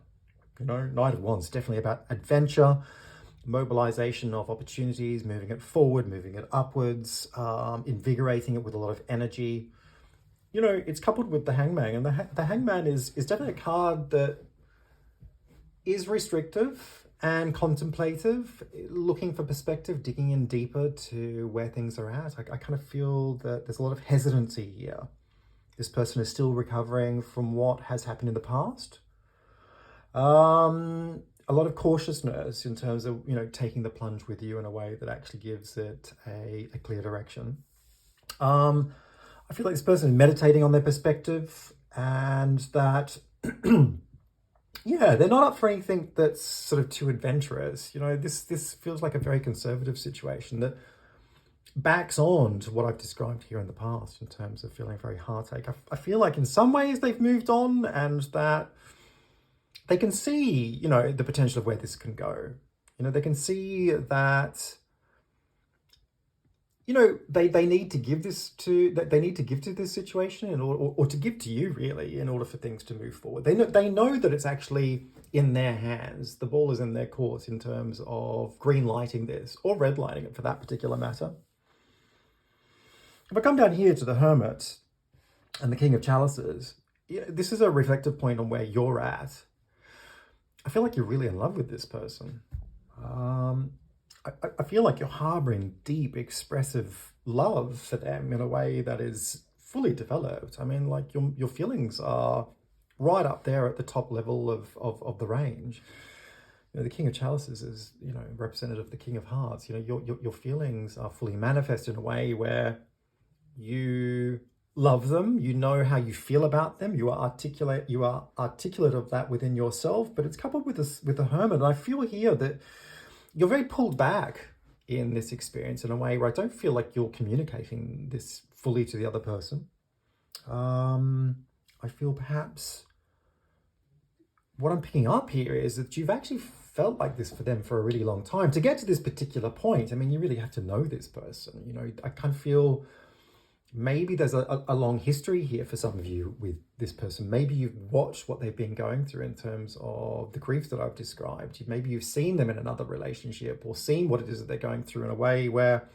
Knight of Wands, definitely about adventure, mobilization of opportunities, moving it forward, moving it upwards, invigorating it with a lot of energy. It's coupled with the Hangman, and the Hangman is definitely a card that is restrictive and contemplative, looking for perspective, digging in deeper to where things are at. I kind of feel that there's a lot of hesitancy here. This person is still recovering from what has happened in the past. A lot of cautiousness in terms of, taking the plunge with you in a way that actually gives it a clear direction. I feel like this person is meditating on their perspective, and that, they're not up for anything that's sort of too adventurous. This feels like a very conservative situation that backs on to what I've described here in the past in terms of feeling very heartache. I feel like in some ways they've moved on, and that they can see, the potential of where this can go. They can see that, they need to give to this situation in order, or to give to you really, in order for things to move forward. They know that it's actually in their hands. The ball is in their court in terms of green lighting this, or red lighting it for that particular matter. If I come down here to the Hermit and the King of Chalices, this is a reflective point on where you're at. I feel like you're really in love with this person. I feel like you're harboring deep, expressive love for them in a way that is fully developed. I mean, like your feelings are right up there at the top level of the range. The King of Chalices is, representative of the King of Hearts. Your feelings are fully manifest in a way where you love them, you know how you feel about them, you are articulate of that within yourself, but it's coupled with the Hermit. And I feel here that you're very pulled back in this experience in a way where I don't feel like you're communicating this fully to the other person. I feel perhaps what I'm picking up here is that you've actually felt like this for them for a really long time. To get to this particular point, I mean, you really have to know this person. I kind of feel maybe there's a long history here for some of you with this person. Maybe you've watched what they've been going through in terms of the grief that I've described. Maybe you've seen them in another relationship, or seen what it is that they're going through in a way where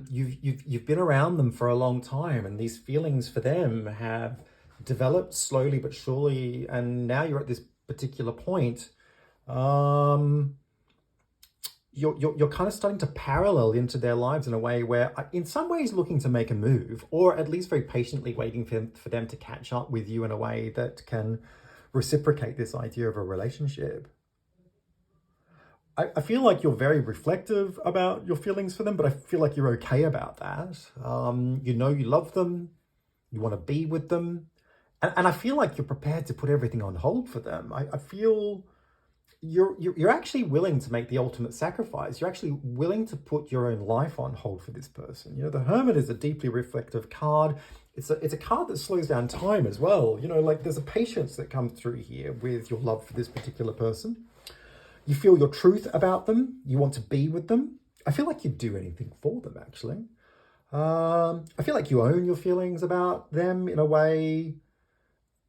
you've been around them for a long time, and these feelings for them have developed slowly but surely, and now you're at this particular point. you're kind of starting to parallel into their lives in a way where, in some ways, looking to make a move, or at least very patiently waiting for them to catch up with you in a way that can reciprocate this idea of a relationship. I feel like you're very reflective about your feelings for them, but I feel like you're okay about that. You know you love them, you want to be with them, and I feel like you're prepared to put everything on hold for them. I feel you're actually willing to make the ultimate sacrifice. You're actually willing to put your own life on hold for this person. You know, the Hermit is a deeply reflective card. It's a card that slows down time as well. You know, like there's a patience that comes through here with your love for this particular person. You feel your truth about them. You want to be with them. I feel like you'd do anything for them, actually. I feel like you own your feelings about them in a way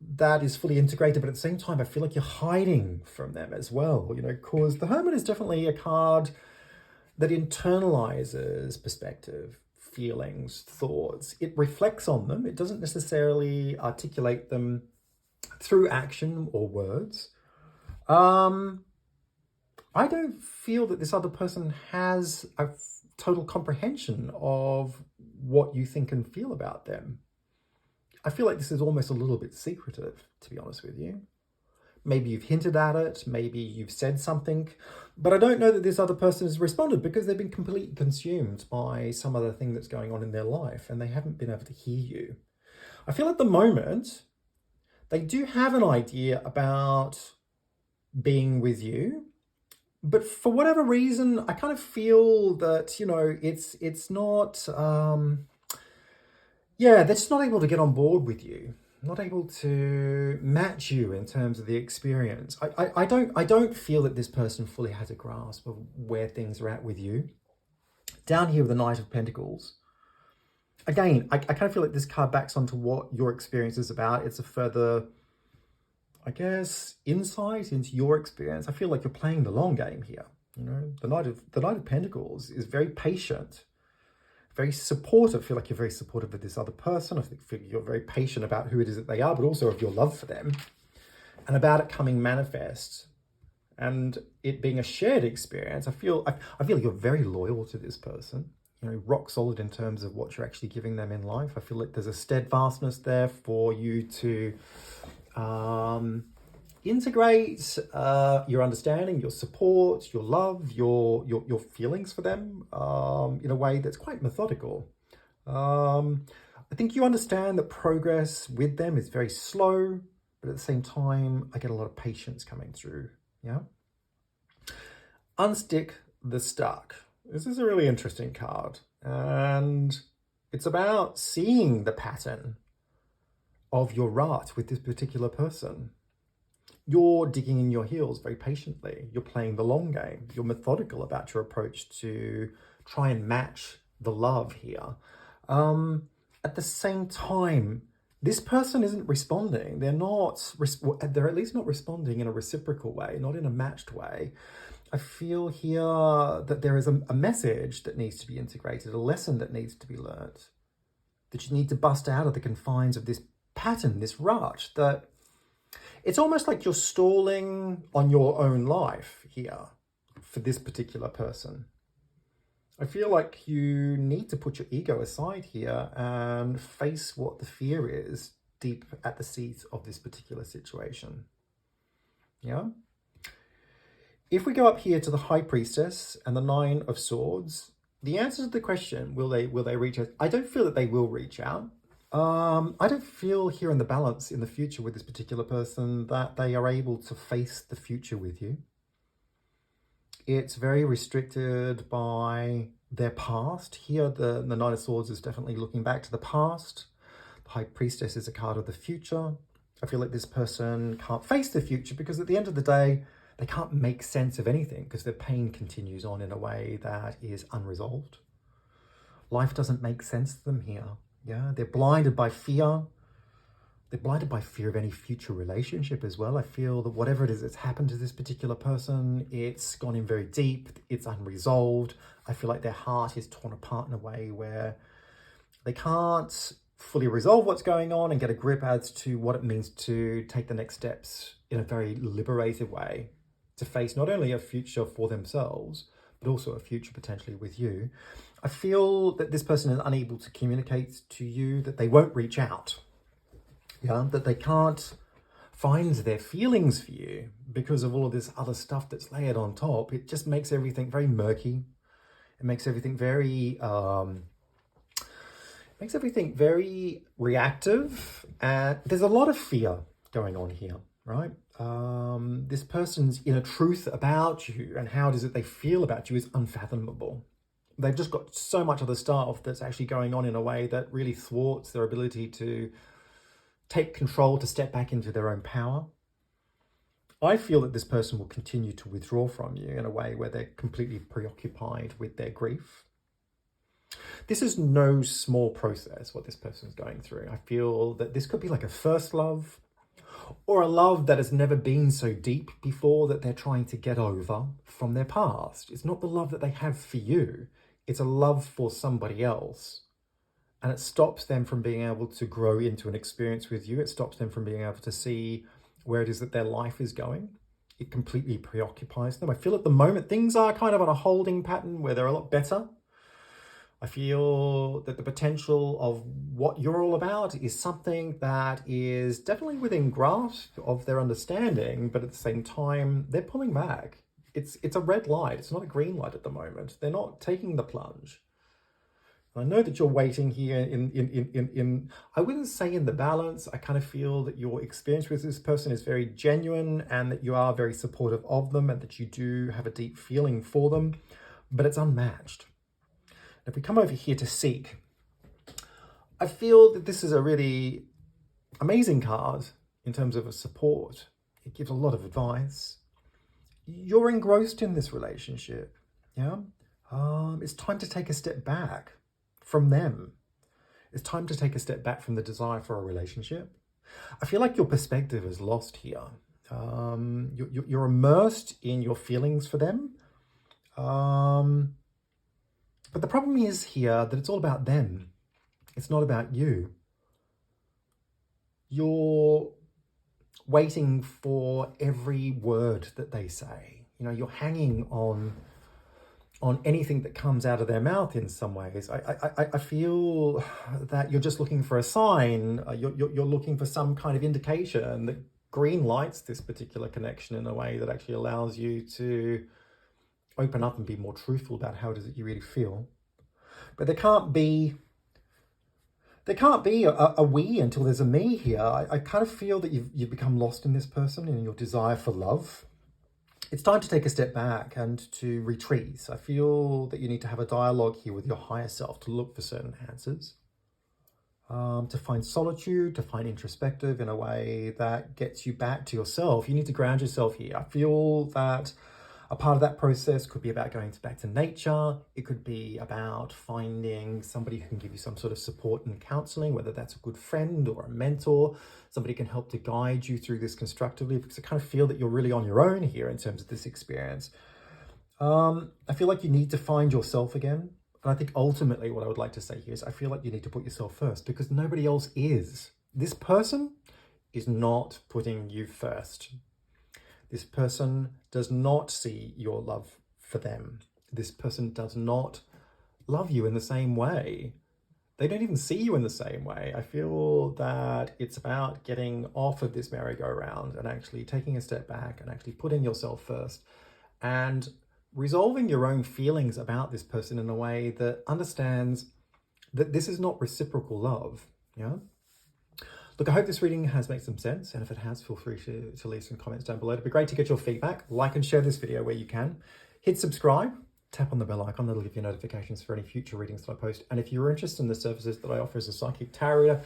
that is fully integrated, but at the same time, I feel like you're hiding from them as well, you know, because the Hermit is definitely a card that internalizes perspective, feelings, thoughts. It reflects on them. It doesn't necessarily articulate them through action or words. I don't feel that this other person has a total comprehension of what you think and feel about them. I feel like this is almost a little bit secretive, to be honest with you. Maybe you've hinted at it, maybe you've said something, but I don't know that this other person has responded because they've been completely consumed by some other thing that's going on in their life and they haven't been able to hear you. I feel at the moment, they do have an idea about being with you, but for whatever reason, I kind of feel that, you know, it's not, they're just not able to get on board with you, not able to match you in terms of the experience. I don't feel that this person fully has a grasp of where things are at with you. Down here with the Knight of Pentacles, again, I kind of feel like this card backs onto what your experience is about. It's a further, I guess, insight into your experience. I feel like you're playing the long game here. You know, the Knight of Pentacles is very patient, very supportive. I feel like you're very supportive of this other person. I think you're very patient about who it is that they are, but also of your love for them and about it coming manifest and it being a shared experience. I feel like you're very loyal to this person, you know, rock solid in terms of what you're actually giving them in life. I feel like there's a steadfastness there for you to integrate your understanding, your support, your love, your feelings for them in a way that's quite methodical. I think you understand that progress with them is very slow, but at the same time, I get a lot of patience coming through. Yeah. Unstick the Stuck. This is a really interesting card, and it's about seeing the pattern of your rut with this particular person. You're digging in your heels very patiently. You're playing the long game. You're methodical about your approach to try and match the love here. At the same time, this person isn't responding. They're at least not responding in a reciprocal way, not in a matched way. I feel here that there is a message that needs to be integrated, a lesson that needs to be learnt, that you need to bust out of the confines of this pattern, this rut, that it's almost like you're stalling on your own life here for this particular person. I feel like you need to put your ego aside here and face what the fear is deep at the seat of this particular situation. Yeah? If we go up here to the High Priestess and the Nine of Swords, the answer to the question, will they reach out? I don't feel that they will reach out. I don't feel here in the balance in the future with this particular person that they are able to face the future with you. It's very restricted by their past. Here, the Knight of Swords is definitely looking back to the past. The High Priestess is a card of the future. I feel like this person can't face the future because at the end of the day, they can't make sense of anything because their pain continues on in a way that is unresolved. Life doesn't make sense to them here. Yeah, they're blinded by fear. They're blinded by fear of any future relationship as well. I feel that whatever it is that's happened to this particular person, it's gone in very deep. It's unresolved. I feel like their heart is torn apart in a way where they can't fully resolve what's going on and get a grip as to what it means to take the next steps in a very liberated way to face not only a future for themselves, but also a future potentially with you. I feel that this person is unable to communicate to you, that they won't reach out, that they can't find their feelings for you because of all of this other stuff that's layered on top. It just makes everything very murky. It makes everything very reactive, and there's a lot of fear going on here, right? This person's inner truth about you and how it is that they feel about you is unfathomable. They've just got so much other stuff that's actually going on in a way that really thwarts their ability to take control, to step back into their own power. I feel that this person will continue to withdraw from you in a way where they're completely preoccupied with their grief. This is no small process, what this person is going through. I feel that this could be like a first love, or a love that has never been so deep before that they're trying to get over from their past. It's not the love that they have for you. It's a love for somebody else. And it stops them from being able to grow into an experience with you. It stops them from being able to see where it is that their life is going. It completely preoccupies them. I feel at the moment things are kind of on a holding pattern where they're a lot better. I feel that the potential of what you're all about is something that is definitely within grasp of their understanding, but at the same time, they're pulling back. It's a red light. It's not a green light at the moment. They're not taking the plunge. I know that you're waiting here in I wouldn't say in the balance. I kind of feel that your experience with this person is very genuine and that you are very supportive of them and that you do have a deep feeling for them, but it's unmatched. If we come over here to seek, I feel that this is a really amazing card in terms of a support. It gives a lot of advice. You're engrossed in this relationship. It's time to take a step back from them. It's time to take a step back from the desire for a relationship. I feel like your perspective is lost here. You're immersed in your feelings for them. But the problem is here that it's all about them. It's not about you. You're waiting for every word that they say. You're hanging on anything that comes out of their mouth in some ways. I feel that you're just looking for a sign. You're looking for some kind of indication that green lights this particular connection in a way that actually allows you to open up and be more truthful about how it is that you really feel. But there can't be a we until there's a me here. I kind of feel that you've become lost in this person and in your desire for love. It's time to take a step back and to retreat. I feel that you need to have a dialogue here with your higher self to look for certain answers, to find solitude, to find introspective in a way that gets you back to yourself. You need to ground yourself here. I feel that a part of that process could be about going back to nature. It could be about finding somebody who can give you some sort of support and counseling, whether that's a good friend or a mentor, somebody can help to guide you through this constructively, because I kind of feel that you're really on your own here in terms of this experience. I feel like you need to find yourself again. And I think ultimately what I would like to say here is I feel like you need to put yourself first because nobody else is. This person is not putting you first. This person does not see your love for them. This person does not love you in the same way. They don't even see you in the same way. I feel that it's about getting off of this merry-go-round and actually taking a step back and actually putting yourself first and resolving your own feelings about this person in a way that understands that this is not reciprocal love. Look, I hope this reading has made some sense, and if it has, feel free to leave some comments down below. It'd be great to get your feedback. Like and share this video where you can. Hit subscribe, tap on the bell icon, that'll give you notifications for any future readings that I post. And if you're interested in the services that I offer as a psychic tarot reader,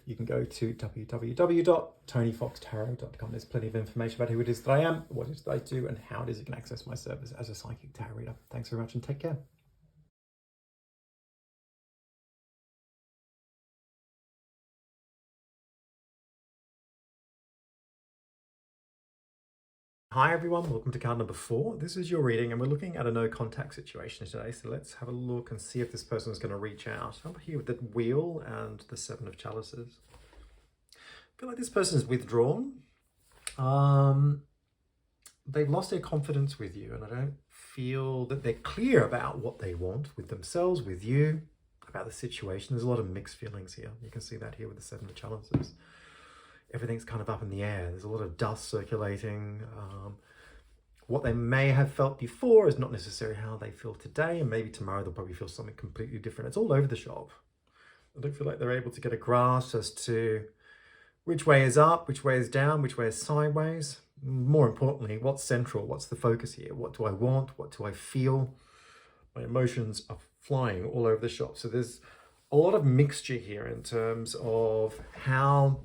you can go to www.tonyfoxtarot.com. There's plenty of information about who it is that I am, what it is that I do, and how it is you can access my service as a psychic tarot reader. Thanks very much and take care. Hi everyone, welcome to card number 4. This is your reading and we're looking at a no contact situation today. So let's have a look and see if this person is going to reach out. I'm here with the Wheel and the 7 of Chalices. I feel like this person is withdrawn. They've lost their confidence with you and I don't feel that they're clear about what they want with themselves, with you, about the situation. There's a lot of mixed feelings here. You can see that here with the Seven of Chalices. Everything's kind of up in the air. There's a lot of dust circulating. What they may have felt before is not necessarily how they feel today, and maybe tomorrow they'll probably feel something completely different. It's all over the shop. I don't feel like they're able to get a grasp as to which way is up, which way is down, which way is sideways. More importantly, what's central? What's the focus here? What do I want? What do I feel? My emotions are flying all over the shop. So there's a lot of mixture here in terms of how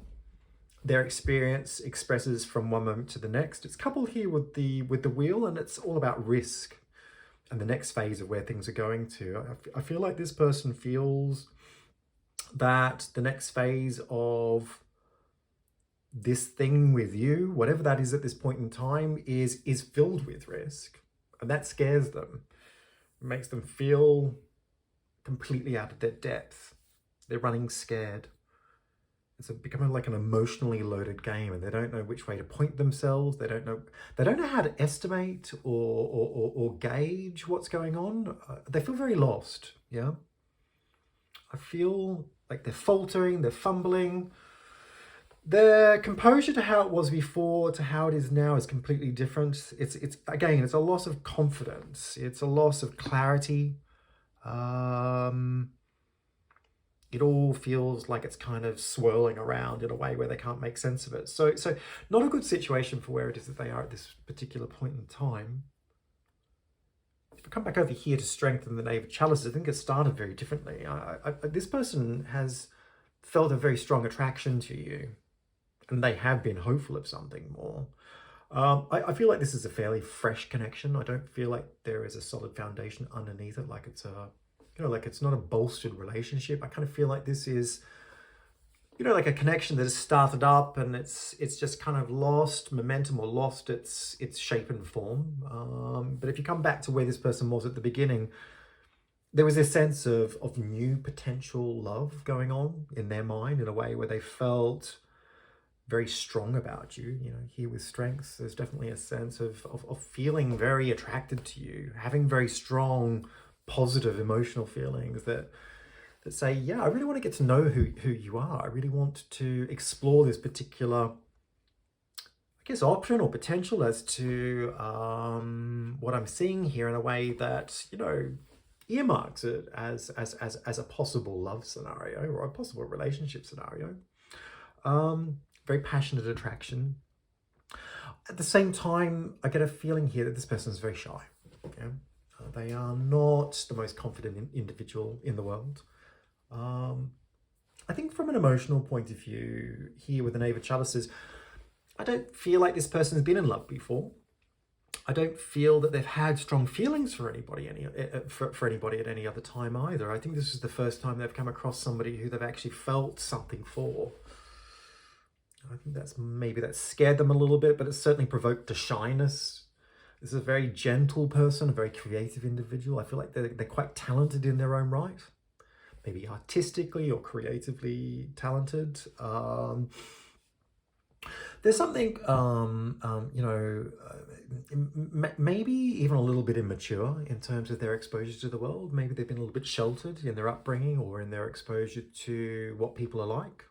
their experience expresses from one moment to the next. It's coupled here with the wheel, and it's all about risk and the next phase of where things are going to. I feel like this person feels that the next phase of this thing with you, whatever that is at this point in time, is filled with risk, and that scares them. It makes them feel completely out of their depth. They're running scared. It's becoming like an emotionally loaded game, and they don't know which way to point themselves. They don't know how to estimate or gauge what's going on. They feel very lost. Yeah, I feel like they're faltering, they're fumbling. Their composure to how it was before to how it is now is completely different. It's again, it's a loss of confidence. It's a loss of clarity. It all feels like it's kind of swirling around in a way where they can't make sense of it. So not a good situation for where it is that they are at this particular point in time. If I come back over here to strengthen the Knave of Chalices, I think it started very differently. This person has felt a very strong attraction to you, and they have been hopeful of something more. I feel like this is a fairly fresh connection. I don't feel like there is a solid foundation underneath it, like it's a, like it's not a bolstered relationship. I kind of feel like this is, like a connection that has started up and it's just kind of lost momentum or lost its shape and form. But if you come back to where this person was at the beginning, there was this sense of new potential love going on in their mind in a way where they felt very strong about you. Here with strengths, there's definitely a sense of feeling very attracted to you, having very strong positive emotional feelings that say, yeah, I really want to get to know who you are. I really want to explore this particular, I guess, option or potential as to what I'm seeing here in a way that, earmarks it as a possible love scenario or a possible relationship scenario. Very passionate attraction. At the same time, I get a feeling here that this person is very shy. Okay? They are not the most confident individual in the world. I think from an emotional point of view, here with the Knave of Chalices, I don't feel like this person has been in love before. I don't feel that they've had strong feelings for anybody for anybody at any other time either. I think this is the first time they've come across somebody who they've actually felt something for. I think that scared them a little bit, but it certainly provoked a shyness. This is a very gentle person, a very creative individual. I feel like they're quite talented in their own right, maybe artistically or creatively talented. There's something, maybe even a little bit immature in terms of their exposure to the world. Maybe they've been a little bit sheltered in their upbringing or in their exposure to what people are like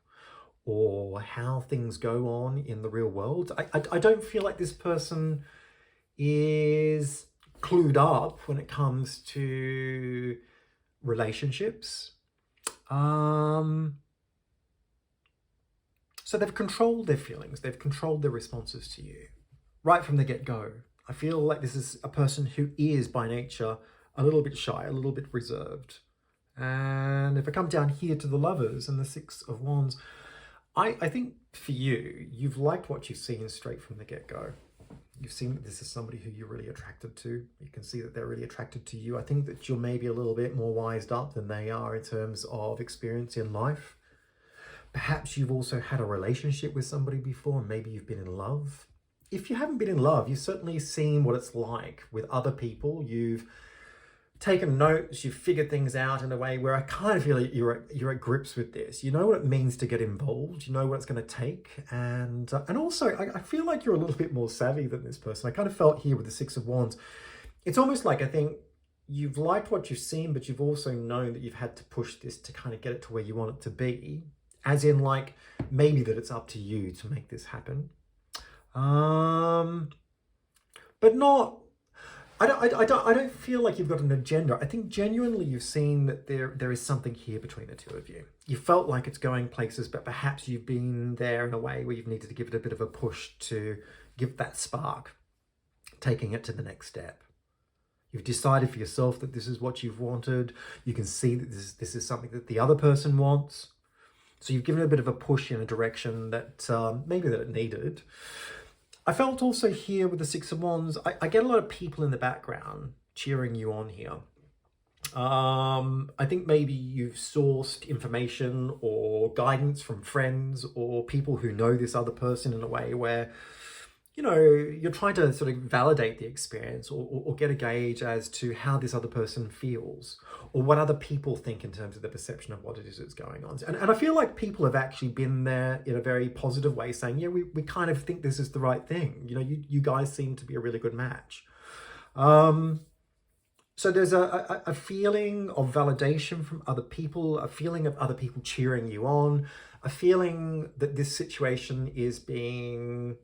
or how things go on in the real world. I don't feel like this person is clued up when it comes to relationships. So they've controlled their feelings, they've controlled their responses to you right from the get-go. I feel like this is a person who is by nature a little bit shy, a little bit reserved. And if I come down here to the Lovers and the Six of Wands, I think for you, you've liked what you've seen straight from the get-go. You've seen that this is somebody who you're really attracted to. You can see that they're really attracted to you. I think that you're maybe a little bit more wised up than they are in terms of experience in life. Perhaps you've also had a relationship with somebody before, and maybe you've been in love. If you haven't been in love, you've certainly seen what it's like with other people. You've taken notes, you've figured things out in a way where I kind of feel like you're at grips with this. You know what it means to get involved. You know what it's going to take. And also, I feel like you're a little bit more savvy than this person. I kind of felt here with the Six of Wands, it's almost like, I think you've liked what you've seen, but you've also known that you've had to push this to kind of get it to where you want it to be. As in, like, maybe that it's up to you to make this happen. But not, I don't feel like you've got an agenda. I think genuinely you've seen that there is something here between the two of you. You felt like it's going places, but perhaps you've been there in a way where you've needed to give it a bit of a push to give that spark, taking it to the next step. You've decided for yourself that this is what you've wanted. You can see that this is something that the other person wants. So you've given it a bit of a push in a direction that maybe that it needed. I felt also here with the Six of Wands, I get a lot of people in the background cheering you on here. I think maybe you've sourced information or guidance from friends or people who know this other person in a way where, you know, you're trying to sort of validate the experience or get a gauge as to how this other person feels or what other people think in terms of the perception of what it is that's going on. And I feel like people have actually been there in a very positive way saying, yeah, we kind of think this is the right thing. You know, you guys seem to be a really good match. So there's a feeling of validation from other people, a feeling of other people cheering you on, a feeling that this situation is being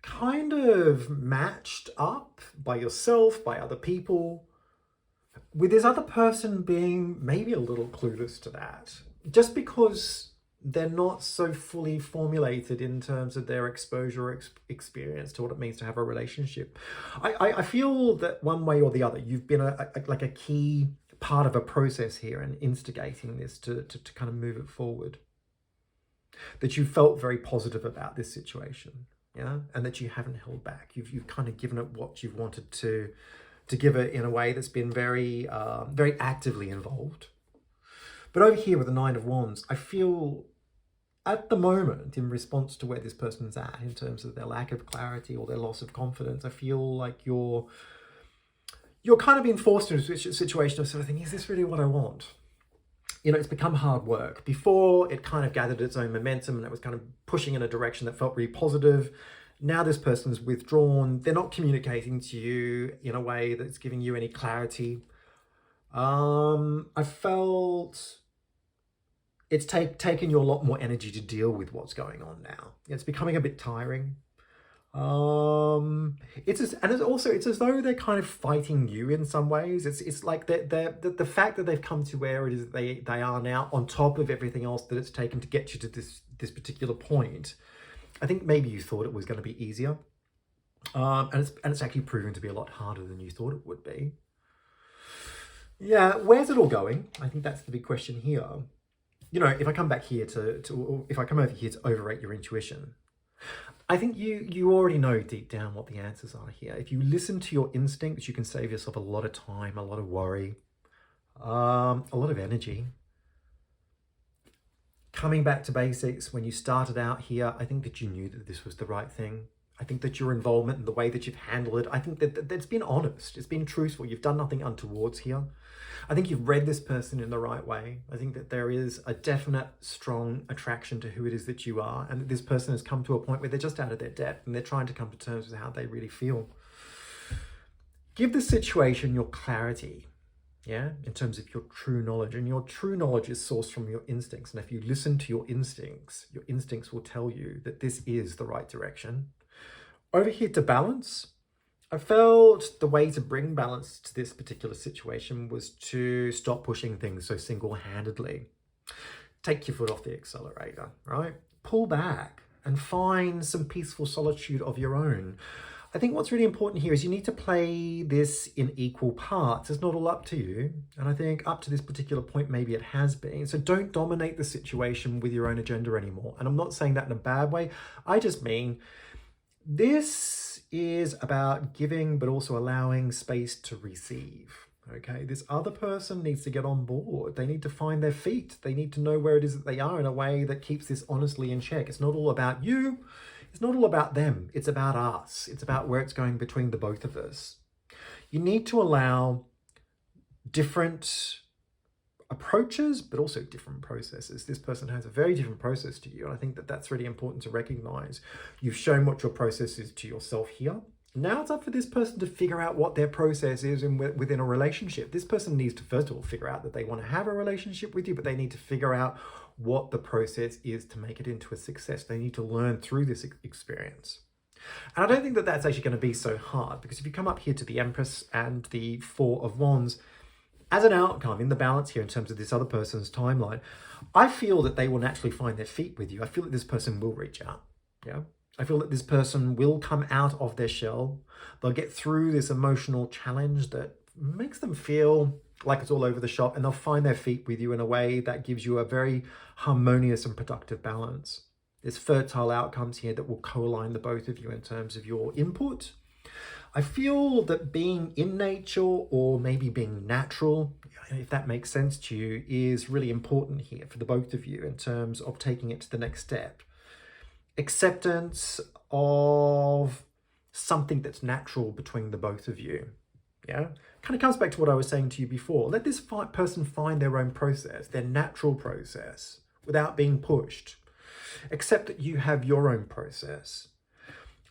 kind of matched up by yourself, by other people, with this other person being maybe a little clueless to that, just because they're not so fully formulated in terms of their exposure or experience to what it means to have a relationship. I feel that one way or the other, you've been like a key part of a process here and instigating this to kind of move it forward. That you felt very positive about this situation. Yeah, and that you haven't held back. You've kind of given it what you've wanted to give it in a way that's been very very actively involved. But over here with the Nine of Wands, I feel at the moment, in response to where this person's at in terms of their lack of clarity or their loss of confidence, I feel like you're kind of being forced into a situation of sort of thinking, is this really what I want? You know, it's become hard work. Before, it kind of gathered its own momentum and it was kind of pushing in a direction that felt really positive. Now this person's withdrawn. They're not communicating to you in a way that's giving you any clarity. I felt it's taken you a lot more energy to deal with what's going on now. It's becoming a bit tiring. It's as though they're kind of fighting you in some ways. It's like the fact that they've come to where it is they are now, on top of everything else that it's taken to get you to this particular point. I think maybe you thought it was going to be easier, and it's actually proven to be a lot harder than you thought it would be. Yeah, where's it all going? I think that's the big question here. You know, if I come back here if I come over here to overrate your intuition, I think you already know deep down what the answers are here. If you listen to your instincts, you can save yourself a lot of time, a lot of worry, a lot of energy. Coming back to basics, when you started out here, I think that you knew that this was the right thing. I think that your involvement and the way that you've handled it, I think that it's been honest, it's been truthful. You've done nothing untowards here. I think you've read this person in the right way. I think that there is a definite, strong attraction to who it is that you are, and that this person has come to a point where they're just out of their depth and they're trying to come to terms with how they really feel. Give the situation your clarity, yeah, in terms of your true knowledge. And your true knowledge is sourced from your instincts. And if you listen to your instincts will tell you that this is the right direction. Over here to balance, I felt the way to bring balance to this particular situation was to stop pushing things so single-handedly. Take your foot off the accelerator, right? Pull back and find some peaceful solitude of your own. I think what's really important here is you need to play this in equal parts. It's not all up to you. And I think up to this particular point, maybe it has been. So don't dominate the situation with your own agenda anymore. And I'm not saying that in a bad way. I just mean this is about giving, but also allowing space to receive. Okay, this other person needs to get on board. They need to find their feet. They need to know where it is that they are in a way that keeps this honestly in check. It's not all about you. It's not all about them. It's about us. It's about where it's going between the both of us. You need to allow different approaches, but also different processes. This person has a very different process to you. And I think that that's really important to recognize. You've shown what your process is to yourself here. Now it's up for this person to figure out what their process is within a relationship. This person needs to, first of all, figure out that they want to have a relationship with you, but they need to figure out what the process is to make it into a success. They need to learn through this experience. And I don't think that that's actually going to be so hard, because if you come up here to the Empress and the Four of Wands, as an outcome in the balance here in terms of this other person's timeline, I feel that they will naturally find their feet with you. I feel that this person will reach out. Yeah. I feel that this person will come out of their shell. They'll get through this emotional challenge that makes them feel like it's all over the shop, and they'll find their feet with you in a way that gives you a very harmonious and productive balance. There's fertile outcomes here that will co-align the both of you in terms of your input. I feel that being in nature, or maybe being natural, if that makes sense to you, is really important here for the both of you in terms of taking it to the next step. Acceptance of something that's natural between the both of you. Yeah, kind of comes back to what I was saying to you before. Let this person find their own process, their natural process, without being pushed. Accept that you have your own process.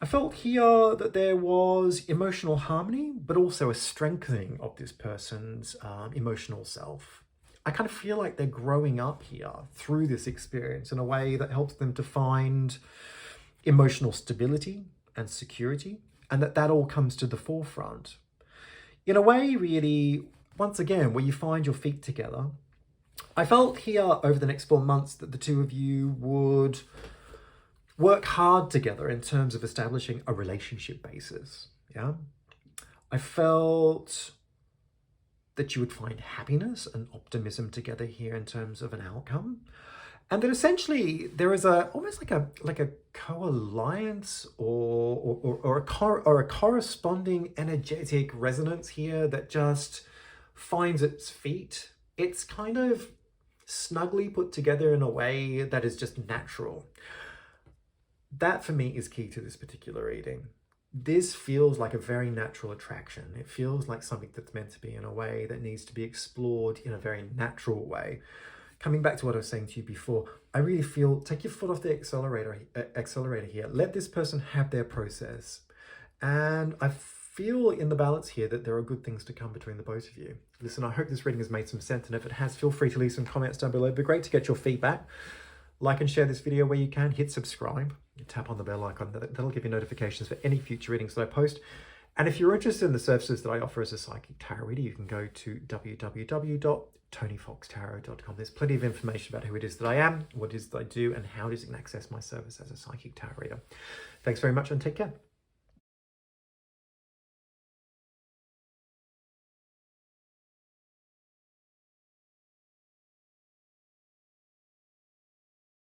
I felt here that there was emotional harmony, but also a strengthening of this person's emotional self. I kind of feel like they're growing up here through this experience in a way that helps them to find emotional stability and security, and that all comes to the forefront. In a way, really, once again, where you find your feet together. I felt here over the next 4 months that the two of you would work hard together in terms of establishing a relationship basis. Yeah, I felt that you would find happiness and optimism together here in terms of an outcome, and that essentially there is almost like a co-alliance or a corresponding energetic resonance here that just finds its feet. It's kind of snugly put together in a way that is just natural. That for me is key to this particular reading. This feels like a very natural attraction. It feels like something that's meant to be in a way that needs to be explored in a very natural way. Coming back to what I was saying to you before, I really feel, take your foot off the accelerator here. Let this person have their process. And I feel in the balance here that there are good things to come between the both of you. Listen, I hope this reading has made some sense, and if it has, feel free to leave some comments down below. It'd be great to get your feedback. Like and share this video where you can. Hit subscribe. Tap on the bell icon. That'll give you notifications for any future readings that I post. And if you're interested in the services that I offer as a psychic tarot reader, you can go to www.tonyfoxtarot.com. There's plenty of information about who it is that I am, what it is that I do, and how it is you can access my service as a psychic tarot reader. Thanks very much and take care.